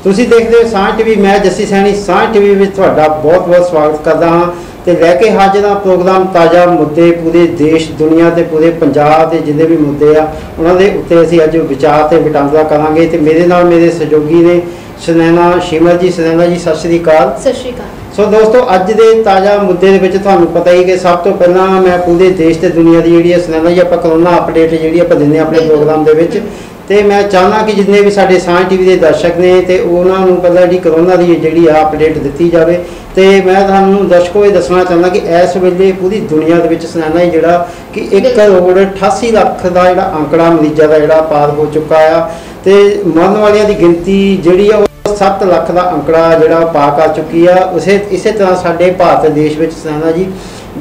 ਤੁਸੀਂ ਦੇਖਦੇ ਹੋ ਸਾਂਝ ਟੀਵੀ। मैं जस्सी सैनी सांझ टीवी में ਤੁਹਾਡਾ बहुत बहुत स्वागत करता हाँ ਤੇ ਲੈ ਕੇ ਹਾਜ਼ਰ ਹਾਂ ਪ੍ਰੋਗਰਾਮ ਤਾਜ਼ਾ ਮੁੱਦੇ पूरे देश दुनिया ਤੇ पूरे पंजाब ਦੇ जिन्ने भी मुद्दे ਆ ਉਹਨਾਂ ਦੇ ਉੱਤੇ ਅਸੀਂ ਅੱਜ ਵਿਚਾਰ ਤੇ ਵਟਾਂਦਰਾ ਕਰਾਂਗੇ। ਤੇ ਮੇਰੇ ਨਾਲ ਮੇਰੇ ਸਹਿਯੋਗੀ ਨੇ ਸੁਨੈਨਾ ਸ਼ਿਮਲ जी। ਸੁਨੈਨਾ जी सत श्री अकाल। सत श्री अकाल। सो दोस्तों अज के ताज़ा मुद्दे दे विच तुहानूं पता ही कि सब तो पहला मैं पूरे देश ते दुनिया की जिहड़ी सुनैना जी आपां कोरोना अपडेट जिहड़ी आपां दिंदे अपने प्रोग्राम दे विच। ते मैं चाहना कि जितने भी साडे साँझ टीवी के दर्शक ने ते उन्हां नूं पहला जी कोरोना की जिहड़ी अपडेट दित्ती जाए। तो मैं तुहानूं दर्शकों ये दसना चाहना कि इस वेले पूरी दुनिया दे विच सुनैना जी जिहड़ा कि 1 करोड़ 88 लाख का जिहड़ा आंकड़ा मरीज़ां दा जिहड़ा पार हो चुका है। तो मरन वालियां दी गिनती जिहड़ी 7 लाख का आंकड़ा जिहड़ा पा कर चुकी है। इस तरह साडे भारत देश में सुनैना जी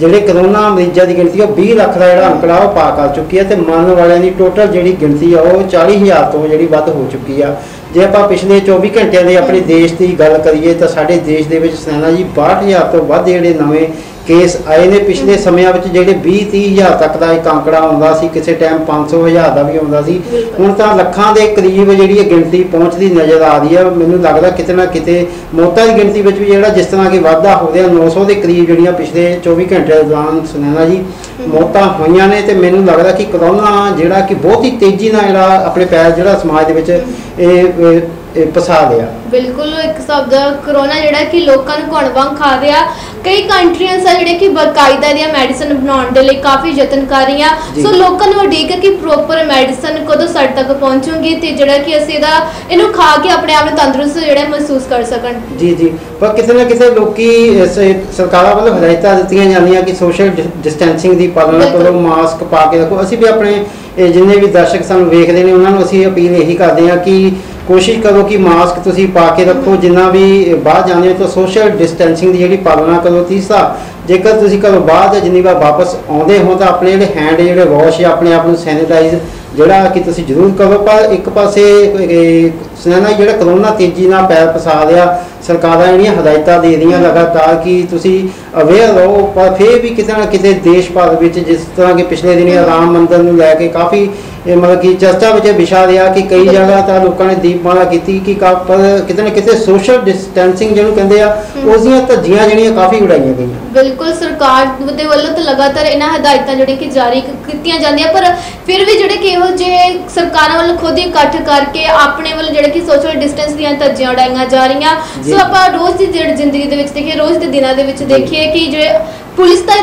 जिहड़े कोरोना मरीज़ों की गिनती 20 लाख का जिहड़ा आंकड़ा वो पा कर चुकी है। तो मरन वालियां की टोटल जिहड़ी गिनती है वो 40,000 तो जिहड़ी वध हो चुकी है। जे आप पिछले 24 घंटिया के अपने देश की गल करिए तो साडे देश के सुनैना जी 62,000 तो वध जिहड़े नवे केस आए ने। पिछले समय जिहड़े 20-30,000 तक का एक आंकड़ा आउंदा सी, किसी टाइम 500,000 का भी आउंदा सी। हुण तां लखां दे करीब जिहड़ी गिनती पहुंचती नज़र आ रही है। मैनूं लगदा किते ना किते मौतां की गिनती विच भी जिहड़ा जिस तरह की वाधा हो रहा 900 के करीब जिहड़ियां पिछले 24 घंटे के दौरान सुनैना जी मौतां होईयां ने। ते मैनूं लगदा कि कोरोना जिहड़ा कि बहुत ही तेजी नाल जिहड़ा अपने पैर जिहड़ा समाज दे विच फसा लिया। बिल्कुल एक शब्द कोरोना जिहड़ा कि लोकां नूं घुण वांग खा रहा। कई कंट्रीज़ आ जिहड़े कि बाकायदा दी मेडिसिन बनाउण दे लई काफ़ी यतन कर रही हैं। सो लोकां नूं उडीक है कि प्रॉपर मेडिसिन कदों साडे तक पहुंचूगी ते जिहड़ा कि असीं इहदा इहनूं खा के अपने आप नूं तंदुरुस्त जिहड़ा महसूस कर सकण। जी जी, पर किते ना किते लोकी सरकारां वल्लों हिदायतां दित्तियां जांदियां कि सोशल डिस्टेंसिंग की पालना करो, मास्क पा के रखो। असीं भी अपने जिन्ने भी दर्शक सानूं वेखदे ने उन्हां नूं असीं अपील यही करदे हां कि कोशिश करो कि मास्क तुसीं पा के रखो। जिन्ना भी बाहर जाने हो तो सोशल डिस्टेंसिंग की जिहड़ी पालना करो। तीसरा जेकर तुसीं घरों बाहर जिन्नी बार वापस आउंदे हो तो अपने जिहड़े हैंड जिहड़े वॉश या अपने आप नूं सैनिटाइज जिहड़ा कि तुसीं जरूर करो। पर एक पासे सुनैना जिहड़ा कोरोना तेजी नाल पैर पसा लिया, सरकारां जिहड़ियां हिदायतां दे रहीआं लगातार कि तुसीं अवेयर रहो। पर फिर भी किते ना किते देश भर विच जिस तरह कि पिछले दिनी राम मंदिर नूं लैके काफ़ी मतलब कि चर्चा विच विशा रहा कि कई जगह तो लोगों ने दीपमाला की कि पर किते ना किते सोशल डिस्टेंसिंग जिहनूं कहंदे आ उसदियां धज्जियां जिहड़ियां काफ़ी उड़ाईयां गईयां। बिल्कुल सरकार दे वल्लों तो लगातार इन्हां हिदायतां जिहड़ियां कि जारी कीतियां जांदियां, पर फिर भी जिहड़े कि इहो जे सरकारां वल्लों खुद ही इकट्ठ करके अपने वल्लों जिहड़े कि सोशल डिस्टेंस दीयां धज्जियां उड़ाईयां जा रहीआं। सो आपां रोज़ दी जिंदगी दे विच देखिए, रोज़ दे दिनां दे विच देखिए कि जे पुलिस का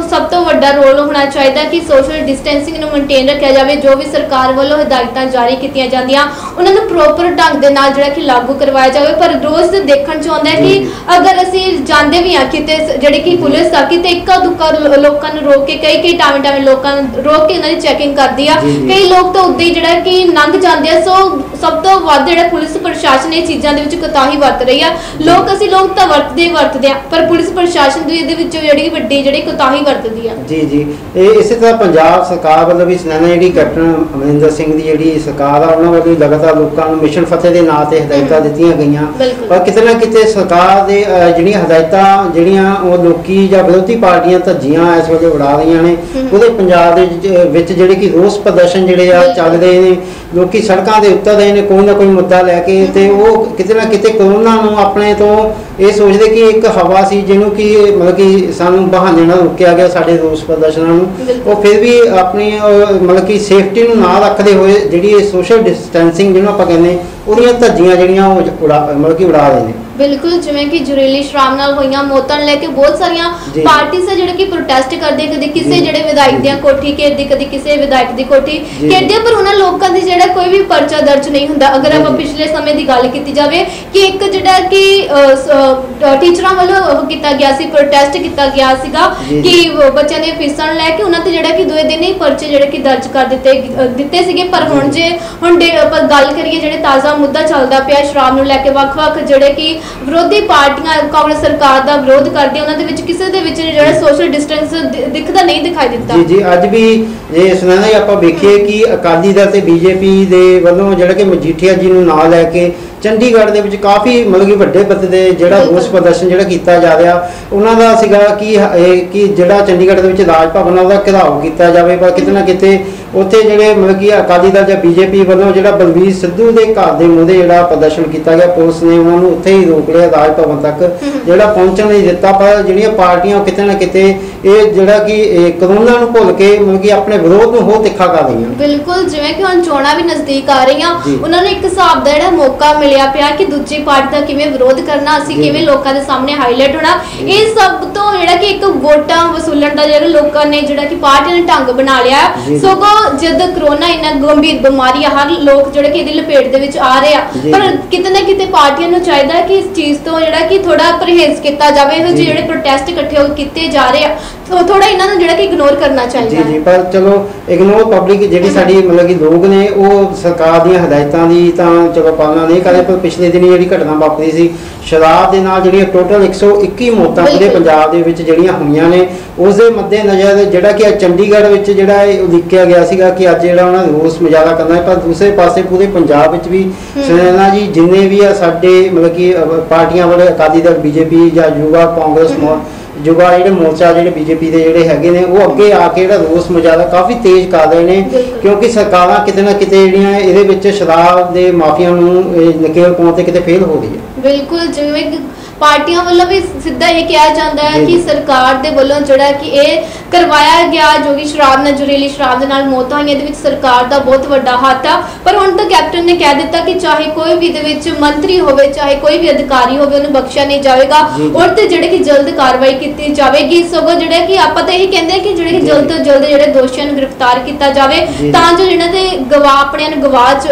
सब तो वड्डा रोल होना चाहिए कि सोशल डिस्टेंसिंग नूं मेनटेन रखा जाए। जो भी सरकार वालों हिदायतां जारी कीतियां जांदियां उन्हां नूं प्रॉपर ढंग दे नाल जिहड़ा कि लागू करवाया जाए। पर रोज़ देखण च आउंदा है कि अगर असीं जांदे भी हां किते जिहड़ी कि पुलिस आ किते इक्का दुक्का लोकां नूं रोक के कई टावें लोकां नूं रोक के उन्हां दी चैकिंग करदी आ। कई लोग तो उद्दां ही जिहड़ा कि लंघ जांदे आ। सो सब तो वध जिहड़ा पुलिस प्रशासन इह चीज़ां दे विच कोताही वरत रही आ। लोग तां वरतदे आ, पर पुलिस प्रशासन दी इहदे विच वड्डी जिहड़ी कोताही वरतदी आ। जी जी, इस तरह पंजाब सरकार वालों भी सुनैना जिहड़ी कैप्टन अमरिंदर सिंह की जिहड़ी सरकार आ उन्हां वालों लगातार लोकां नूं मिशन फतेह के नां ते हिदायतां दित्तियां गईयां। पर किते ना किते सरकार दे जिहड़ियां हिदायतां जिहड़ियां ओह लोकी जां विरोधी पार्टियां धज्जियां इस वेले उड़ा रहीआं ने। पूरे पंजाब दे विच जिहड़े कि रोस प्रदर्शन जिहड़े आ चल रहे ने, लोकी सड़कां ते उतर रहे ने कोई ना कोई मुद्दा लैके। ते ओह किते ना किते कोरोना नूं अपने तो ये सोचते कि एक हवा सी जिन्हों कि मतलब कि सानूं बहाने नाल रोकिया गया साडे रोस प्रदर्शनां नूं। वो फिर भी अपनी मतलब कि सेफ्टी नूं ना रखते हुए जिहड़ी सोशल डिस्टेंसिंग जिन्हों आपां कहने उहदियां धज्जियां जिहड़ियां मतलब कि उड़ा रहे हैं। बिल्कुल जिवें कि जहरीली शराब नाल होईयां मौतां लैके बहुत सारियां पार्टीज़ जिहड़े कि प्रोटेस्ट करदे, कदी किसी जिहड़े विधायक दी कोठी घेरदी, कदी किसी विधायक दी कोठी घेरदे, पर उन्हां लोकां दी जिहड़ा कोई भी पर्चा दर्ज नहीं हुंदा। अगर आपां पिछले समय दी गल कीती जावे कि एक जिहड़ा कि टीचरां वल्लों कीता गया सी, प्रोटेस्ट कीता गया सीगा कि बच्चों दी फीसां लैके उन्हां ते जिहड़ा कि दूए दिन ही पर्चे जिहड़े कि दर्ज कर दित्ते सीगे। पर हुण जे हुण आपां गल करिए जिहड़े ताज़ा मुद्दा चलदा पिया शराब नूं लैके वख-वख जिहड़े कि ਵਿਰੋਧੀ ਪਾਰਟੀਆਂ ਕਾਂਗਰਸ ਸਰਕਾਰ ਦਾ ਵਿਰੋਧ ਕਰਦੀਆਂ ਉਹਨਾਂ ਦੇ ਵਿੱਚ ਕਿਸੇ ਦੇ ਵਿੱਚ ਜਿਹੜਾ ਸੋਸ਼ਲ ਡਿਸਟੈਂਸ ਦਿਖਦਾ ਨਹੀਂ ਦਿਖਾਈ ਦਿੱਤਾ। ਜੀ ਜੀ, ਅੱਜ ਵੀ ਜੇ ਸੁਣਨਾ ਹੀ ਆਪਾਂ ਵੇਖੀਏ ਕਿ ਅਕਾਲੀ ਦਲ ਤੇ ਬੀਜੇਪੀ ਦੇ ਵੱਲੋਂ ਜਿਹੜਾ ਕਿ ਮਜੀਠੀਆ ਜੀ ਨੂੰ ਨਾਲ ਲੈ ਕੇ ਚੰਡੀਗੜ੍ਹ ਦੇ ਵਿੱਚ ਕਾਫੀ ਮਤਲਬ ਕਿ ਵੱਡੇ ਪੱਧਰ ਦੇ ਜਿਹੜਾ ਰੋਸ ਪ੍ਰਦਰਸ਼ਨ ਜਿਹੜਾ ਕੀਤਾ ਜਾ ਰਿਹਾ ਉਹਨਾਂ ਦਾ ਸੀਗਾ ਕਿ ਜਿਹੜਾ ਚੰਡੀਗੜ੍ਹ ਦੇ ਵਿੱਚ ਰਾਜ ਭਵਨ ਉਹਦਾ ਘਿਰਾਓ ਕੀਤਾ ਜਾਵੇ, ਪਰ ਕਿਤੇ ਨਾ ਕਿਤੇ ਉੱਥੇ ਜਿਹੜੇ ਮਤਲਬ ਕਿ ਅਕਾਲੀ ਦਲ ਜਾਂ ਬੀਜੇਪੀ ਵੱਲੋਂ ਜਿਹੜਾ ਬਲਵੀਰ ਸਿੱਧੂ ਦੇ ਘਰ ਦੇ ਮੂਹਰੇ ਜਿਹੜਾ ਪ੍ਰਦਰਸ਼ਨ ਕੀਤਾ ਗਿਆ, ਪੁਲਿਸ ਨੇ ਉਹਨਾਂ ਨੂੰ ਉੱਥੇ ਹੀ ਰੋਕ ਲਿਆ, ਰਾਜ ਭਵਨ ਤੱਕ ਜਿਹੜਾ ਪਹੁੰਚਣ ਨਹੀਂ ਦਿੱਤਾ। ਪਰ ਜਿਹੜੀਆਂ ਪਾਰਟੀਆਂ ਕਿਤੇ ਨਾ ਕਿਤੇ ਇਹ ਜਿਹੜਾ ਕਿ ਕਾਨੂੰਨਾਂ ਨੂੰ ਭੁੱਲ ਕੇ ਮਤਲਬ ਕਿ ਆਪਣੇ ਵਿਰੋਧ ਨੂੰ ਹੋਰ ਤਿੱਖਾ ਕਰ ਰਹੀਆਂ। ਬਿਲਕੁਲ, ਜਿਵੇਂ ਕਿ ਹੁਣ ਚੋਣਾਂ ਵੀ ਨਜ਼ਦੀਕ ਆ ਰਹੀਆਂ, ਉਹਨਾਂ ਨੂੰ ਇੱਕ ਹਿਸਾਬ ਦਾ ਜਿਹੜਾ ਮੌਕਾ ਮਿਲਿਆ ਪਿਆ ਕਿ ਦੂਜੀ ਪਾਰਟੀ ਦਾ ਕਿਵੇਂ ਵਿਰੋਧ ਕਰਨਾ, ਅਸੀਂ ਕਿਵੇਂ ਲੋਕਾਂ ਦੇ ਸਾਹਮਣੇ ਹਾਈਲਾਈਟ ਹੋਣਾ। ਇਹ ਸਭ ਤੋਂ ਜਿਹੜਾ ਕਿ ਇੱਕ ਵੋਟਾਂ ਵਸੂਲਣ ਦਾ ਜਿਹੜਾ ਲੋਕਾਂ ਨੇ ਜਿਹੜਾ ਕਿ ਪਾਰਟੀ ਨੇ ਢੰਗ ਬਣਾ ਲਿਆ। ਸਗੋਂ ਜਦ ਕਰੋਨਾ ਇੰਨਾ ਗੰਭੀਰ ਬਿਮਾਰੀ ਆ, ਹਰ ਲੋਕ ਜਿਹੜੇ ਕਿ ਇਹਦੀ ਲਪੇਟ ਦੇ ਵਿੱਚ ਆ ਰਹੇ ਆ, ਪਰ ਕਿਤੇ ਨਾ ਕਿਤੇ ਪਾਰਟੀਆਂ ਨੂੰ ਚਾਹੀਦਾ ਕਿ ਇਸ ਚੀਜ਼ ਤੋਂ ਜਿਹੜਾ ਕਿ ਥੋੜਾ ਪਰਹੇਜ਼ ਕੀਤਾ ਜਾਵੇ। ਇਹੋ ਜਿਹੇ ਜਿਹੜੇ ਪ੍ਰੋਟੈਸਟ ਇਕੱਠੇ ਕੀਤੇ ਜਾ ਰਹੇ ਆ, ਥੋੜਾ ਇਹਨਾਂ ਨੂੰ ਜਿਹੜਾ ਕਿ ਇਗਨੋਰ ਕਰਨਾ ਚਾਹੀਦਾ। ਜੀ ਜੀ, ਪਰ ਚਲੋ ਇਗਨੋਰ ਪਬਲਿਕ ਜਿਹੜੀ ਸਾਡੀ ਮਤਲਬ ਕਿ ਲੋਕ ਨੇ ਉਹ ਸਰਕਾਰ ਦੀਆਂ ਹਦਾਇਤਾਂ ਦੀ ਤਾਂ ਚਲੋ ਪਾਲਣਾ ਨਹੀਂ ਕਰਦੇ। ਪਰ ਪਿਛਲੇ ਦਿਨੀ ਜਿਹੜੀ ਘਟਨਾ ਵਾਪਰੀ ਸੀ ਸ਼ਰਾਬ ਦੇ ਨਾਲ, ਜਿਹੜੀਆਂ ਟੋਟਲ 121 ਮੌਤਾਂ ਪੂਰੇ ਪੰਜਾਬ ਦੇ ਵਿੱਚ ਜਿਹੜੀਆਂ ਹੋਈਆਂ ਨੇ, ਉਸ ਦੇ ਮੱਦੇ ਨਜ਼ਰ ਜਿਹੜਾ ਕਿ ਚੰਡੀਗੜ੍ਹ ਵਿੱਚ ਜਿਹੜਾ ਇਹ ਉਲੀਕਿਆ ਗਿਆ ਸੀਗਾ ਕਿ ਅੱਜ ਜਿਹੜਾ ਉਹਨਾਂ ਨੇ ਰੋਸ ਮੁਜ਼ਾਹਰਾ ਕਰਨਾ ਹੈ। ਪਰ ਦੂਸਰੇ ਪਾਸੇ ਪੂਰੇ ਪੰਜਾਬ ਵਿੱਚ ਵੀ ਸੁਣਨਾ ਜੀ ਜਿੰਨੇ ਵੀ ਆ ਸਾਡੇ ਮਤਲਬ ਕਿ ਪਾਰਟੀਆਂ ਵਾਲੇ ਅਕਾਲੀ ਦਲ, ਬੀਜੇਪੀ ਜਾਂ ਯੁਵਾ ਕਾਂਗਰਸ ਯੁਵਾ ਜਿਹੜੇ ਮੋਰਚਾ ਜਿਹੜੇ ਬੀਜੇਪੀ ਦੇ ਜਿਹੜੇ ਹੈਗੇ ਨੇ ਉਹ ਅੱਗੇ ਆ ਕੇ ਜਿਹੜਾ ਰੋਸ ਮੁਜ਼ਾਹਰਾ ਕਾਫੀ ਤੇਜ਼ ਕਰ ਰਹੇ ਨੇ, ਕਿਉਂਕਿ ਸਰਕਾਰਾਂ ਕਿਤੇ ਨਾ ਕਿਤੇ ਜਿਹੜੀਆਂ ਇਹਦੇ ਵਿੱਚ ਸ਼ਰਾਬ ਦੇ ਮਾਫੀਆ ਨੂੰ ਨਕੇਲ ਪਾਉਣ ਤੇ ਕਿਤੇ ਫੇਲ ਹੋ ਰਹੀ ਹੈ। ਬਿਲਕੁਲ, ਜਿਵੇਂ ਪਾਰਟੀਆਂ ਵੱਲੋਂ ਵੀ ਸਿੱਧਾ ਇਹ ਕਿਹਾ ਜਾਂਦਾ ਹੈ ਕਿ ਸਰਕਾਰ ਦੇ ਵੱਲੋਂ ਜਿਹੜਾ ਕਿ ਇਹ ਕਰਵਾਇਆ ਗਿਆ ਜੋ ਕਿ ਸ਼ਰਾਬ ਨਾਲ, ਜ਼ਹਿਰੀਲੀ ਸ਼ਰਾਬ ਦੇ ਨਾਲ ਮੌਤਾਂ ਹੋਈਆਂ, ਇਹਦੇ ਵਿੱਚ ਸਰਕਾਰ ਦਾ ਬਹੁਤ ਵੱਡਾ ਹੱਥ ਆ। ਪਰ ਹੁਣ ਤਾਂ ਕੈਪਟਨ ਨੇ ਕਹਿ ਦਿੱਤਾ ਕਿ ਚਾਹੇ ਕੋਈ ਵੀ ਇਹਦੇ ਵਿੱਚ ਮੰਤਰੀ ਹੋਵੇ, ਚਾਹੇ ਕੋਈ ਵੀ ਅਧਿਕਾਰੀ ਹੋਵੇ, ਉਹਨੂੰ ਬਖਸ਼ਿਆ ਨਹੀਂ ਜਾਵੇਗਾ ਔਰ ਤੇ ਜਿਹੜੇ ਕਿ ਜਲਦ ਕਾਰਵਾਈ ਕੀਤੀ ਜਾਵੇਗੀ। ਸਗੋਂ ਜਿਹੜੇ ਕਿ ਆਪਾਂ ਤਾਂ ਇਹ ਕਹਿੰਦੇ ਆ ਕਿ ਜਿਹੜੇ ਕਿ ਜਲਦ ਤੋਂ ਜਲਦ ਜਿਹੜੇ ਦੋਸ਼ੀਆਂ ਨੂੰ ਗ੍ਰਿਫਤਾਰ ਕੀਤਾ ਜਾਵੇ ਤਾਂ ਜੋ ਜਿਹਨਾਂ ਦੇ ਗਵਾਹ ਆਪਣਿਆਂ ਨੂੰ ਗਵਾ